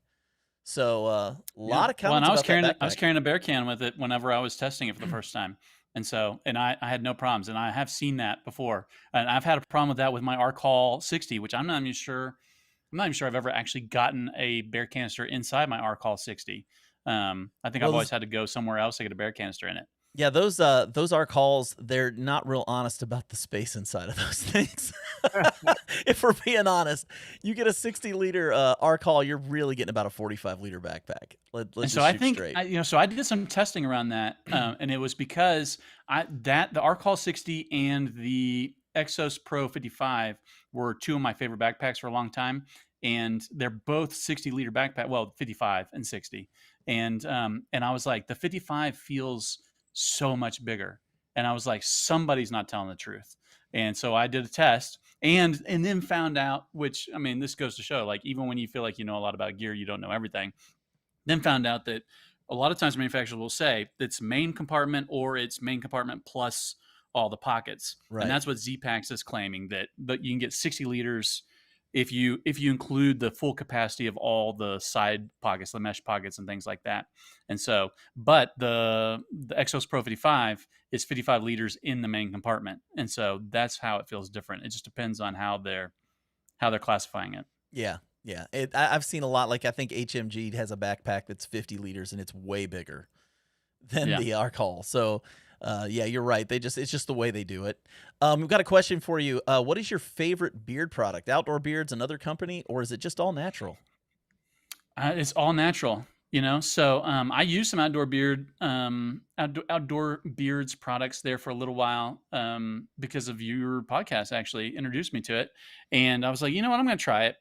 So a lot of Well, and comments about that backpack. I was carrying a bear can with it whenever I was testing it for the first time. And so, I had no problems, and I have seen that before. And I've had a problem with that with my Arc Haul 60, which I'm not even sure I've ever actually gotten a bear canister inside my Arc Haul 60. I think I've always had to go somewhere else to get a bear canister in it. Yeah, those Arc Halls, they're not real honest about the space inside of those things. If we're being honest, you get a 60-liter arc haul, you're really getting about a 45-liter backpack. Let's And just so I shoot think straight. so I did some testing around that, and it was because the Arcall 60 and the Exos Pro 55 were two of my favorite backpacks for a long time, and they're both 60-liter backpack. Well, 55 and 60, and I was like, the 55 feels so much bigger, and I was like, somebody's not telling the truth, and so I did a test. And then found out, which I mean, this goes to show, like even when you feel like you know a lot about gear, you don't know everything. Then found out that a lot of times manufacturers will say it's main compartment or it's main compartment plus all the pockets. Right. And that's what Z-Packs is claiming, that you can get 60 liters if you include the full capacity of all the side pockets, the mesh pockets and things like that. And so, but the Exos Pro 55 is 55 liters in the main compartment. And so that's how it feels different. It just depends on how they're classifying it. Yeah. Yeah. I've seen a lot. Like I think HMG has a backpack that's 50 liters and it's way bigger than Yeah. the arc haul. So yeah, you're right. It's just the way they do it. We've got a question for you. What is your favorite beard product? Outdoor Beards, another company, or is it just all natural? It's all natural, you know. So I used some outdoor beards products there for a little while because of your podcast actually introduced me to it, and I was like, you know what, I'm going to try it,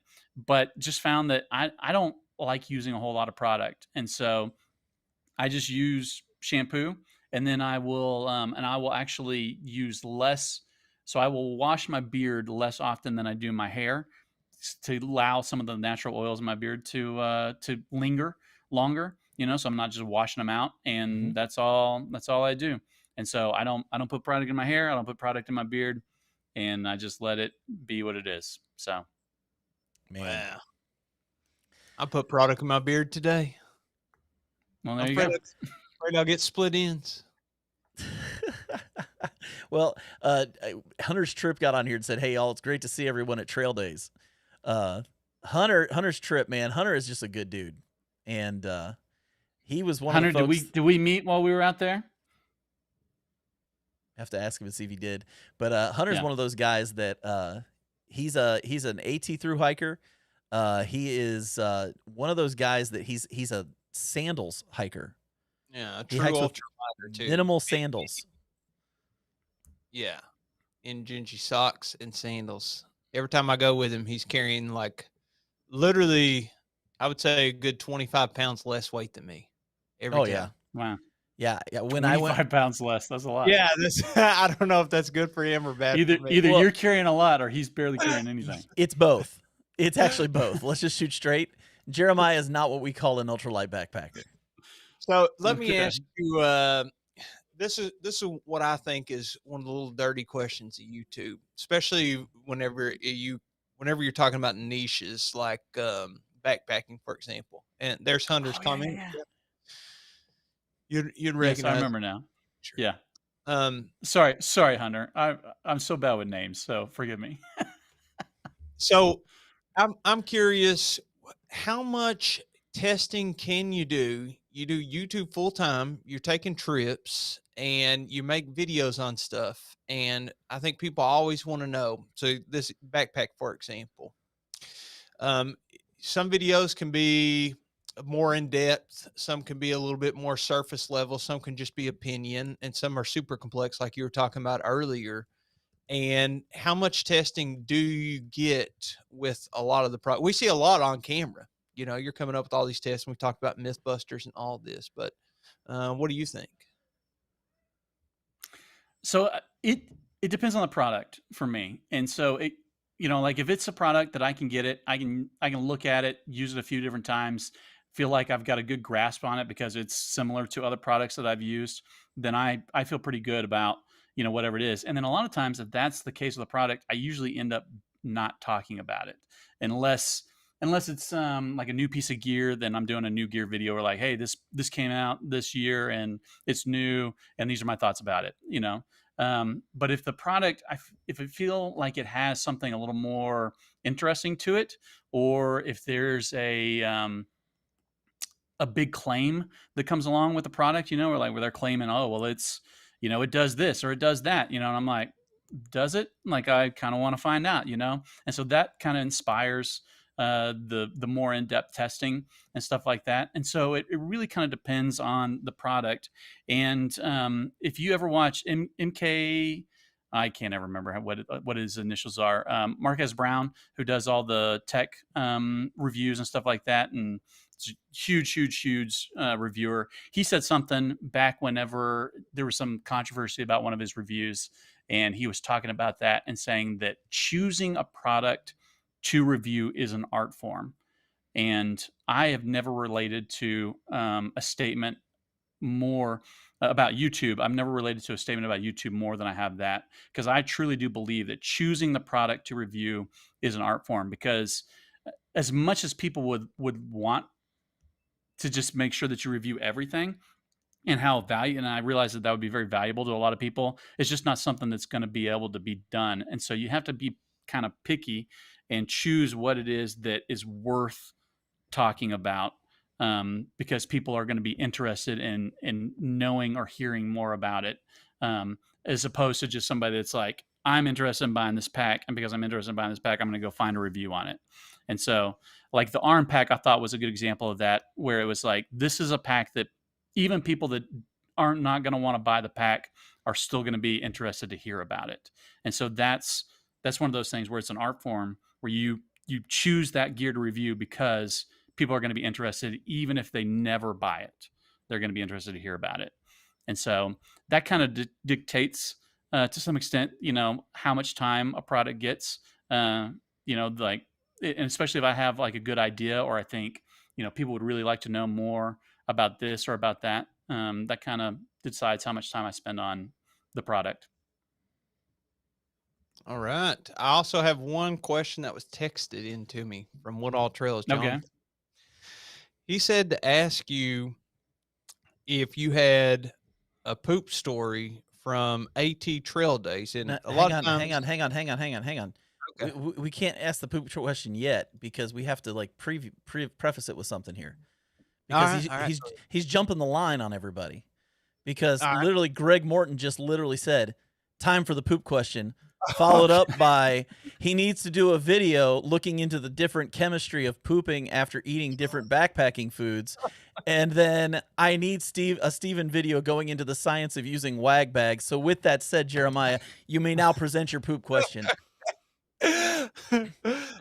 but just found that I don't like using a whole lot of product, and so I just use shampoo, and then I will actually use less. So I will wash my beard less often than I do my hair to allow some of the natural oils in my beard to linger longer. You know, so I'm not just washing them out, and Mhm. that's all I do. And so I don't put product in my hair. I don't put product in my beard, and I just let it be what it is. So Man. Wow. I put product in my beard today. well, there I'm you go. afraid I'll get split ends. Well, Hunter's Trip got on here and said, "Hey, y'all, it's great to see everyone at Trail Days." Hunter's Trip, man, Hunter is just a good dude, and he was one Hunter, of the folks. did we meet while we were out there? Have to ask him and see if he did. But Hunter's Yeah. one of those guys that he's an AT through hiker. He is one of those guys that he's a sandals hiker. Yeah, a He true hikes with ultra rider too. minimal sandals. Yeah, in gingy socks and sandals. Every time I go with him, he's carrying like literally, I would say a good 25 pounds less weight than me. Every Oh time. yeah, Wow. yeah. When I 25 went, pounds less. That's a lot. Yeah, that's, I don't know if that's good for him or bad Either for me. Well- you're carrying a lot or he's barely carrying anything. it's both. It's actually both. Let's just shoot straight. Jeremiah is not what we call an ultralight backpacker. So let me Okay. ask you. This is what I think is one of the little dirty questions of YouTube, especially whenever you're talking about niches like backpacking, for example. And there's Hunter's comment. Yeah. You'd Yes, recognize. I remember now. Sure. Yeah. Sorry, Hunter. I'm so bad with names, so forgive me. So I'm curious, how much testing can you do? You do YouTube full time, you're taking trips, and you make videos on stuff. And I think people always want to know. So this backpack, for example, some videos can be more in depth, some can be a little bit more surface level, some can just be opinion, and some are super complex, like you were talking about earlier. And how much testing do you get with a lot of the we see a lot on camera. You know, you're coming up with all these tests, and we talked about Mythbusters and all this, but what do you think? So it depends on the product for me, and so it, you know, like if it's a product that I can get it, I can look at it, use it a few different times, feel like I've got a good grasp on it because it's similar to other products that I've used, then I feel pretty good about, you know, whatever it is. And then a lot of times, if that's the case with the product, I usually end up not talking about it unless it's like a new piece of gear. Then I'm doing a new gear video, or like, hey, this came out this year and it's new, and these are my thoughts about it, you know. But if the product, if I feel like it has something a little more interesting to it, or if there's a big claim that comes along with the product, you know, or like where they're claiming, oh, well, it's, you know, it does this or it does that, you know, and I'm like, does it? Like, I kind of want to find out, And so that kind of inspires the more in-depth testing and stuff like that. And so it really kind of depends on the product. And if you ever watch MK, I can't ever remember what his initials are. Marquez Brown, who does all the tech reviews and stuff like that, and huge reviewer. He said something back whenever there was some controversy about one of his reviews, and he was talking about that and saying that choosing a product to review is an art form. And I have never related to a statement more about YouTube. I've never related to a statement about YouTube more than I have that, because I truly do believe that choosing the product to review is an art form. Because as much as people would want to just make sure that you review everything, and I realize that would be very valuable to a lot of people, it's just not something that's going to be able to be done. And so you have to be kind of picky and choose what it is that is worth talking about, because people are going to be interested in knowing or hearing more about it, as opposed to just somebody that's like, I'm interested in buying this pack, and because I'm interested in buying this pack, I'm going to go find a review on it. And so, like the ARM pack, I thought was a good example of that, where it was like, this is a pack that even people that aren't not going to want to buy the pack are still going to be interested to hear about it. And so that's one of those things where it's an art form, where you choose that gear to review because people are going to be interested, even if they never buy it. They're going to be interested to hear about it. And so that kind of dictates to some extent, how much time a product gets, like, and especially if I have like a good idea, or I think, people would really like to know more about this or about that. That kind of decides how much time I spend on the product. All right. I also have one question that was texted in to me from Woodall Trails, John. Okay. He said to ask you if you had a poop story from AT Trail Days. And a lot of times, hang on. Okay. We can't ask the poop question yet, because we have to like preface it with something here, because he's jumping the line on everybody, because literally Greg Morton just literally said, time for the poop question, followed up by, he needs to do a video looking into the different chemistry of pooping after eating different backpacking foods. And then I need a Steven video going into the science of using wag bags. So with that said, Jeremiah, you may now present your poop question.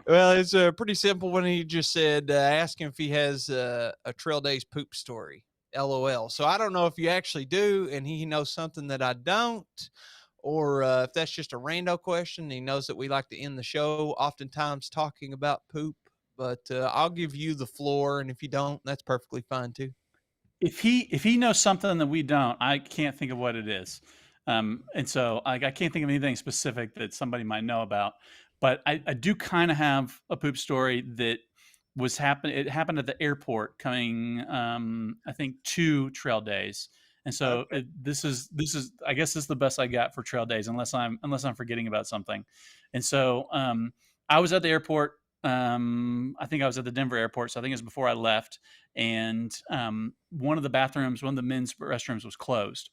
Well, it's pretty simple when he just said, ask him if he has a Trail Days poop story. LOL. So I don't know if you actually do, and he knows something that I don't, or if that's just a rando question. He knows that we like to end the show oftentimes talking about poop, but I'll give you the floor. And if you don't, that's perfectly fine too. If he knows something that we don't, I can't think of what it is. And so I can't think of anything specific that somebody might know about, but I do kind of have a poop story that it happened at the airport coming, I think 2 Trail Days. And so this is, I guess this is the best I got for Trail Days, unless I'm forgetting about something. And so I was at the airport. I think I was at the Denver airport, so I think it was before I left. And one of the men's restrooms was closed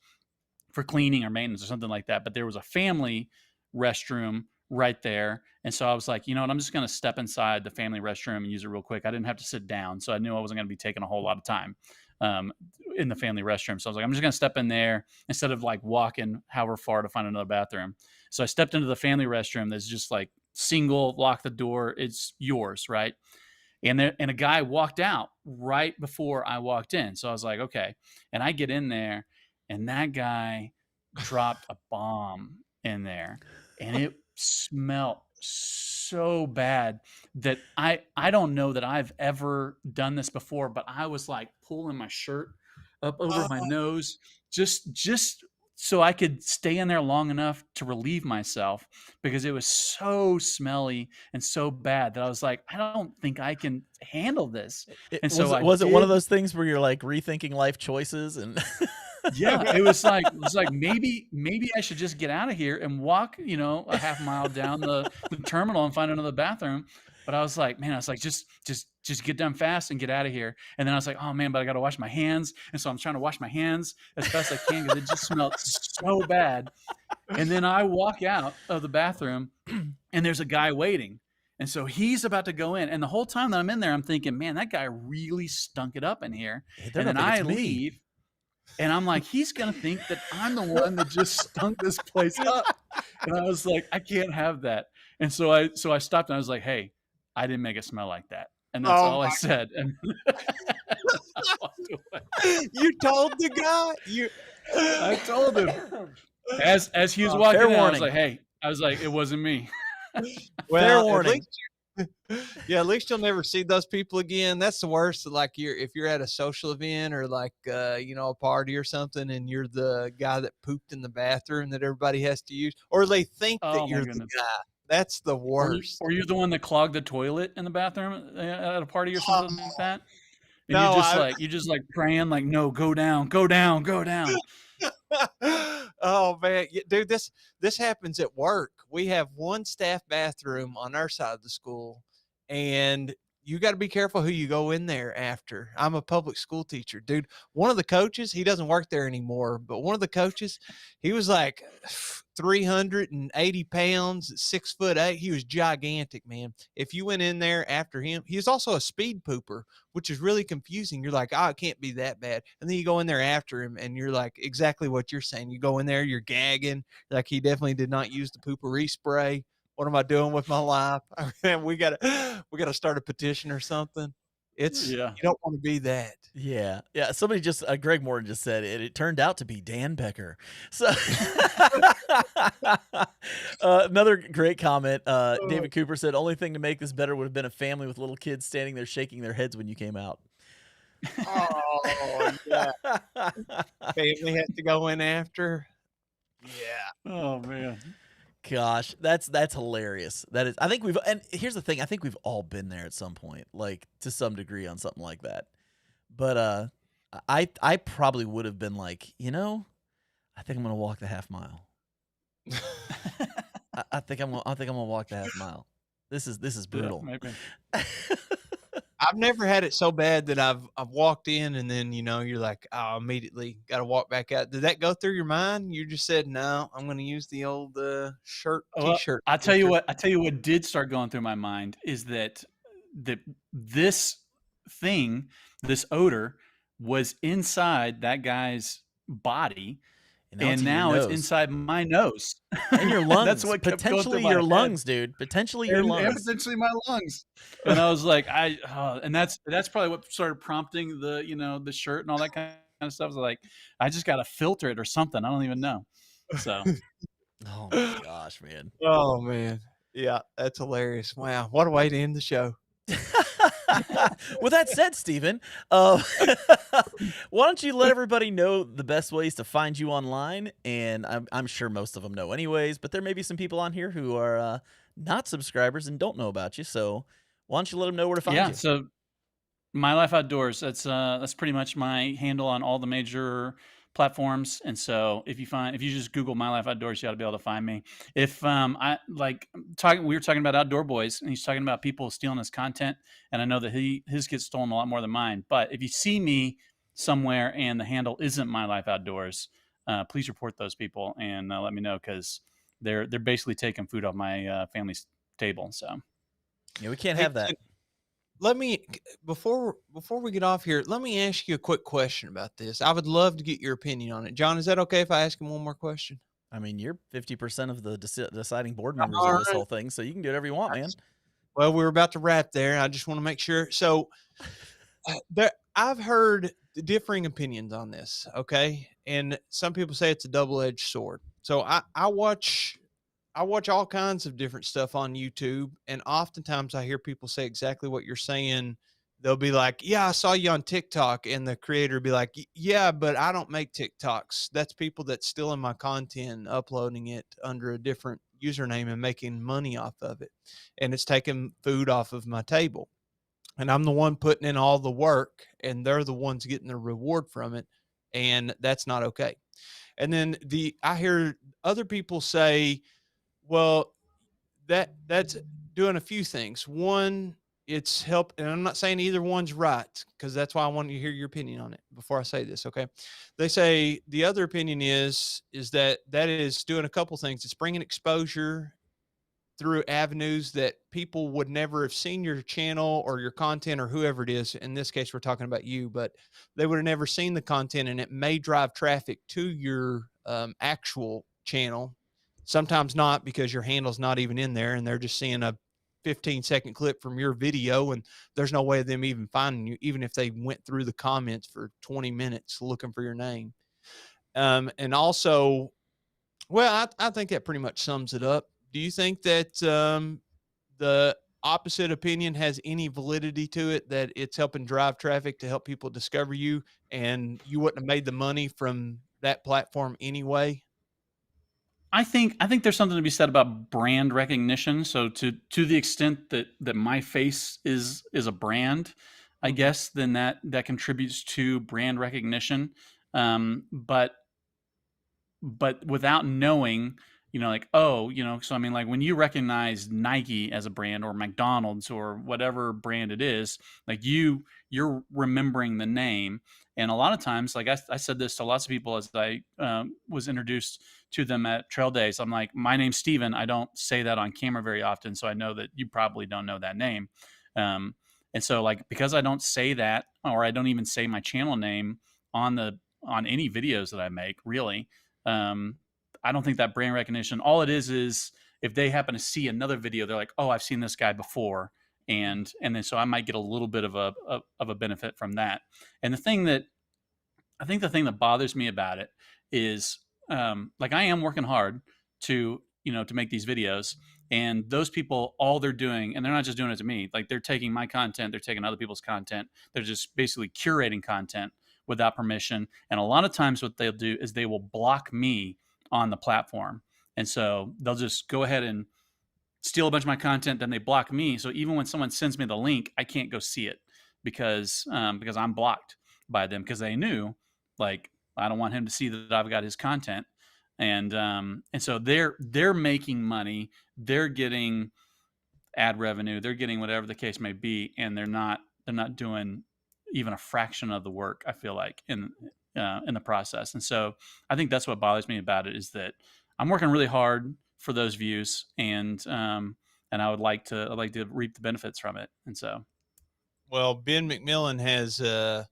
for cleaning or maintenance or something like that. But there was a family restroom right there. And so I was like, you know what, I'm just going to step inside the family restroom and use it real quick. I didn't have to sit down, so I knew I wasn't going to be taking a whole lot of time in the family restroom. So I was like, I'm just going to step in there instead of like walking however far to find another bathroom. So I stepped into the family restroom that's just like single, lock the door, it's yours, right? And a guy walked out right before I walked in. So I was like, okay. And I get in there, and that guy dropped a bomb in there, and it smelled so bad that I don't know that I've ever done this before, but I was like pulling my shirt up over my nose just so I could stay in there long enough to relieve myself, because it was so smelly and so bad that I was like, I don't think I can handle this. And so was it one of those things where you're like rethinking life choices and yeah, it was like maybe I should just get out of here and walk, a half mile down the terminal and find another bathroom. But I was like, just get done fast and get out of here. And then I was like, oh man, but I got to wash my hands. And so I'm trying to wash my hands as fast as I can, because it just smelled so bad. And then I walk out of the bathroom and there's a guy waiting. And so he's about to go in. And the whole time that I'm in there, I'm thinking, man, that guy really stunk it up in here. They're And gonna then think I it's me. leave and I'm like, he's going to think that I'm the one that just stunk this place up. And I was like, I can't have that. And so I stopped and I was like, hey, I didn't make it smell like that. And that's Oh all I my! said. And I walked away. You told the guy I told him as he was Oh, walking fair in, I was warning. like, hey, it wasn't me. Well, Fair at warning. at least you'll never see those people again. That's the worst. Like if you're at a social event or like a party or something, and you're the guy that pooped in the bathroom that everybody has to use, or they think that Oh my you're the goodness. guy. That's the Or worst. you're the one that clogged the toilet in the bathroom at a party or something like that. And No, you're just like praying, like, no, go down, go down, go down. Oh man, dude, this happens at work. We have one staff bathroom on our side of the school, and you got to be careful who you go in there after. I'm a public school teacher, dude. One of the coaches, he doesn't work there anymore, but one of the coaches, he was like 380 pounds, 6'8". He was gigantic, man. If you went in there after him, he was also a speed pooper, which is really confusing. You're like, oh, it can't be that bad. And then you go in there after him and you're like, exactly what you're saying. You go in there, you're gagging. Like, he definitely did not use the poopery spray. What am I doing with my life? we gotta start a petition or something. You Yeah. don't want to be that. Yeah. Somebody just Greg Morton just said it. It turned out to be Dan Becker. So another great comment. David Cooper said, "Only thing to make this better would have been a family with little kids standing there shaking their heads when you came out." Oh yeah. Family has to go in after. Yeah. Oh man. Gosh, that's hilarious. That is. I think and here's the thing. I think we've all been there at some point, like to some degree on something like that. But I probably would have been like, I think I'm gonna walk the half mile. I think I'm gonna walk the half mile. This is brutal. Yeah, maybe. I've never had it so bad that I've walked in and then you're like, oh, immediately got to walk back out. Did that go through your mind? You just said, no, I'm going to use the old shirt, Well, t-shirt. I tell you what did start going through my mind is that this odor was inside that guy's body. And now it's inside my nose. And your lungs. That's what kept going potentially through my your head. lungs, dude. Potentially your And lungs. potentially my lungs. And I was like, and that's probably what started prompting the shirt and all that kind of stuff. I was like, I just got to filter it or something. I don't even know. So. Oh my gosh, man. Oh man. Yeah, that's hilarious. Wow. What a way to end the show. With that said, Stephen, why don't you let everybody know the best ways to find you online? And I'm sure most of them know anyways, but there may be some people on here who are not subscribers and don't know about you. So why don't you let them know where to find you? Yeah, so My Life Outdoors, that's pretty much my handle on all the major platforms. And so if you just Google My Life Outdoors, you ought to be able to find me. If we were talking about Outdoor Boys, and he's talking about people stealing his content, and I know that his gets stolen a lot more than mine. But if you see me somewhere and the handle isn't My Life Outdoors, please report those people and let me know, because they're basically taking food off my family's table. So yeah, we can't have that. Let me, before we get off here, let me ask you a quick question about this. I would love to get your opinion on it. John, is that okay if I ask him one more question? I mean, you're 50% of the deciding board members of this whole thing, so you can do whatever you want, man. Well, we're about to wrap there. I just want to make sure. So I've heard differing opinions on this, okay? And some people say it's a double-edged sword. So I watch all kinds of different stuff on YouTube, and oftentimes I hear people say exactly what you're saying. They'll be like, yeah, I saw you on TikTok, and the creator will be like, yeah, but I don't make TikToks. That's people that's stealing my content, uploading it under a different username and making money off of it. And it's taking food off of my table. And I'm the one putting in all the work, and they're the ones getting the reward from it. And that's not okay. And then I hear other people say, well, that's doing a few things. One it's help, and I'm not saying either one's right, because that's why I want to hear your opinion on it before I say this. Okay, they say the other opinion is that is doing a couple things. It's bringing exposure through avenues that people would never have seen your channel or your content or whoever it is. In this case, we're talking about you, but they would have never seen the content, and it may drive traffic to your actual channel. Sometimes not, because your handle's not even in there and they're just seeing a 15-second clip from your video, and there's no way of them even finding you, even if they went through the comments for 20 minutes looking for your name. And also, well, I think that pretty much sums it up. Do you think that the opposite opinion has any validity to it, that it's helping drive traffic to help people discover you, and you wouldn't have made the money from that platform anyway? I think there's something to be said about brand recognition. So to the extent that my face is a brand, I guess, then that contributes to brand recognition. But without knowing, like, oh, so I mean, like when you recognize Nike as a brand or McDonald's or whatever brand it is, like you're remembering the name. And a lot of times, like I said this to lots of people as I was introduced to them at trail days. I'm like, my name's Steven. I don't say that on camera very often, so I know that you probably don't know that name. And so, like, because I don't say that, or I don't even say my channel name on any videos that I make, really, I don't think that brand recognition, all it is if they happen to see another video, they're like, oh, I've seen this guy before. And then so I might get a little bit of a benefit from that. And the thing that bothers me about it is, like, I am working hard to make these videos, and those people, all they're doing, and they're not just doing it to me, like they're taking my content, they're taking other people's content, they're just basically curating content without permission. And a lot of times what they'll do is they will block me on the platform. And so they'll just go ahead and steal a bunch of my content, then they block me. So even when someone sends me the link, I can't go see it because I'm blocked by them, because they knew, like, I don't want him to see that I've got his content. And so they're making money, they're getting ad revenue, they're getting whatever the case may be, and they're not doing even a fraction of the work, I feel like, in the process. And so I think that's what bothers me about it, is that I'm working really hard for those views, and I would like to reap the benefits from it. And so, Well, Ben McMillan has a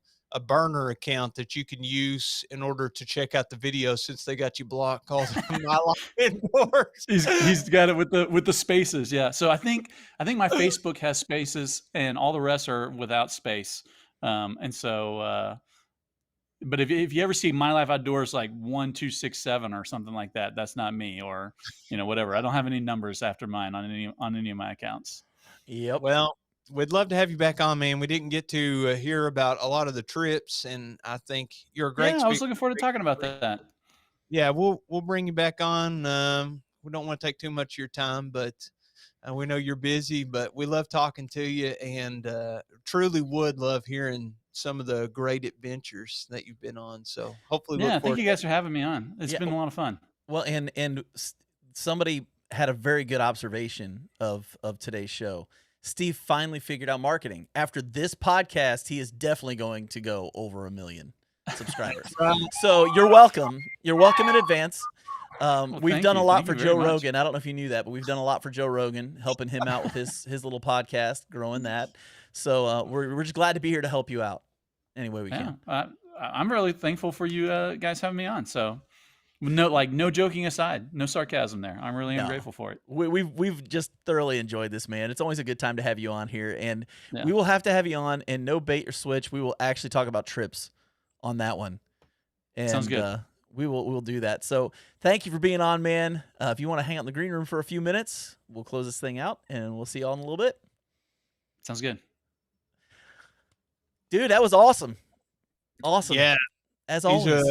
burner account that you can use in order to check out the video, since they got you blocked, called My Life Indoors. he's got it with the spaces. Yeah. So I think my Facebook has spaces, and all the rest are without space. And so, but if you ever see My Life Outdoors like 1267 or something like that, that's not me, or whatever. I don't have any numbers after mine on any of my accounts. Yep. Well, we'd love to have you back on, man. We didn't get to hear about a lot of the trips, and I think you're a great Yeah, I was speaker. looking forward to talking about that. Yeah, we'll bring you back on. We don't want to take too much of your time, but we know you're busy. But we love talking to you, and truly would love hearing some of the great adventures that you've been on. So hopefully, Yeah, look thank forward you guys for having me on. It's Yeah. been a lot of fun. Well, and somebody had a very good observation of today's show. Steve finally figured out marketing. After this podcast, he is definitely going to go over 1 million subscribers. So you're welcome. You're welcome in advance. We've thank done a you. lot Thank for you very Joe much. Rogan. I don't know if you knew that, but we've done a lot for Joe Rogan, helping him out with his little podcast, growing that. So we're just glad to be here to help you out any way we can. I'm really thankful for you guys having me on. So no joking aside, no sarcasm there. I'm really grateful for it. We've just thoroughly enjoyed this, man. It's always a good time to have you on here, and Yeah. we will have to have you on, and no bait or switch. We will actually talk about trips on that one. And, Sounds good. We'll do that. So thank you for being on, man. If you want to hang out in the green room for a few minutes, we'll close this thing out, and we'll see y'all in a little bit. Sounds good. Dude, that was awesome. Awesome. Yeah, As always.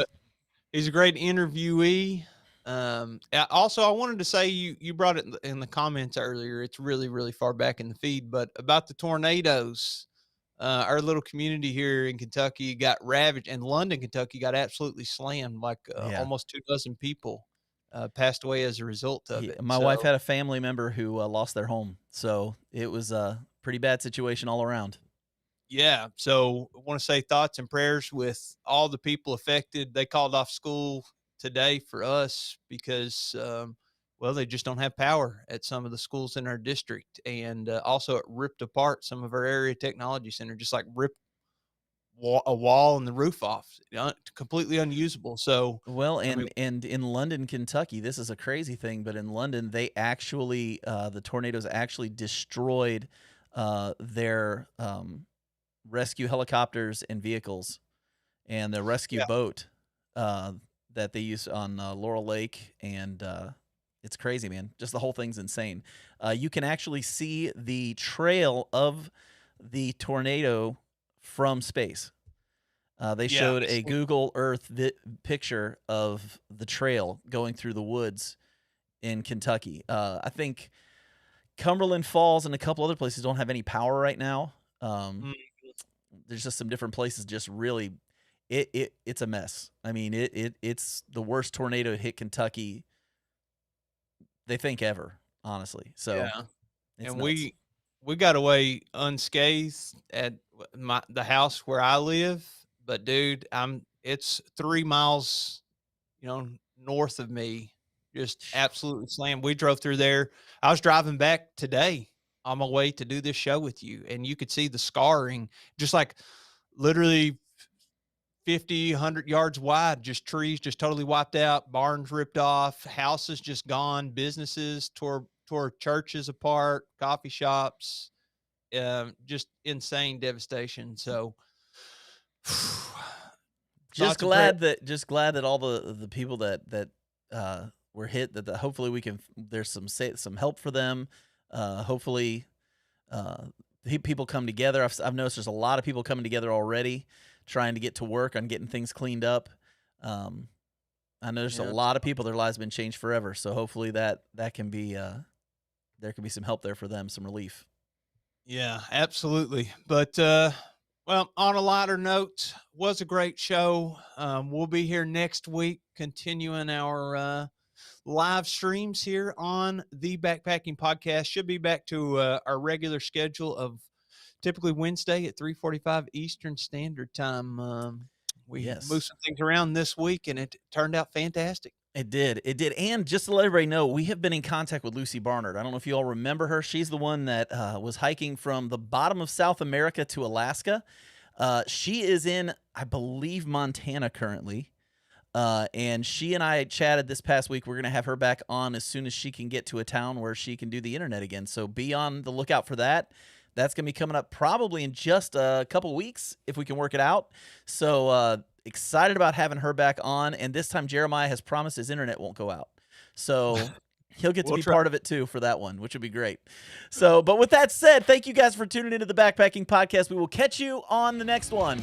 he's a great interviewee. Also, I wanted to say, you brought it in the comments earlier. It's really, really far back in the feed, but about the tornadoes, our little community here in Kentucky got ravaged, and London, Kentucky got absolutely slammed. Like almost 24 people passed away as a result of it. My wife had a family member who lost their home. So it was pretty bad situation all around. Yeah. So I want to say thoughts and prayers with all the people affected. They called off school today for us because, well, they just don't have power at some of the schools in our district. And also, it ripped apart some of our area technology center, just like ripped a wall and the roof off, completely unusable. So, Well, I mean, and in London, Kentucky, this is a crazy thing, but in London, they actually the tornadoes actually destroyed their rescue helicopters and vehicles, and the rescue yeah, boat that they use on Laurel Lake, and it's crazy, man. Just the whole thing's insane. You can actually see the trail of the tornado from space. They yeah, showed a Google Earth picture of the trail going through the woods in Kentucky. I think Cumberland Falls and a couple other places don't have any power right now. mm, There's just some different places just really it's a mess. I mean, it's the worst tornado to hit Kentucky they think ever, honestly. So yeah. it's And nuts. we got away unscathed at the house where I live, but dude, it's 3 miles, north of me, just absolutely slammed. We drove through there. I was driving back today on my way to do this show with you, and you could see the scarring, just like literally 50, 100 yards wide, just trees just totally wiped out, barns ripped off, houses just gone, businesses tore churches apart, coffee shops, just insane devastation. So Just thoughts and prayers. glad that all the people that were hit hopefully we can there's some help for them. Hopefully uh, people come together. I've noticed there's a lot of people coming together already, trying to get to work on getting things cleaned up. I know there's a Yeah, lot of people their lives have been changed forever. So hopefully that can be there can be some help there for them, some relief. yeah, absolutely. But well, on a lighter note, was a great show. We'll be here next week, continuing our live streams here on the Backpacking Podcast. Should be back to our regular schedule of typically Wednesday at 3:45 Eastern Standard Time. We moved Yes. some things around this week, and it turned out fantastic. It did. It did. And just to let everybody know, we have been in contact with Lucy Barnard. I don't know if you all remember her. She's the one that was hiking from the bottom of South America to Alaska. She is in, I believe, Montana currently. And she and I chatted this past week. We're going to have her back on as soon as she can get to a town where she can do the internet again. So be on the lookout for that. That's going to be coming up probably in just a couple weeks if we can work it out. So excited about having her back on. And this time Jeremiah has promised his internet won't go out. So he'll get to We'll be try. part of it too for that one, which would be great. So, but with that said, thank you guys for tuning into the Backpacking Podcast. We will catch you on the next one.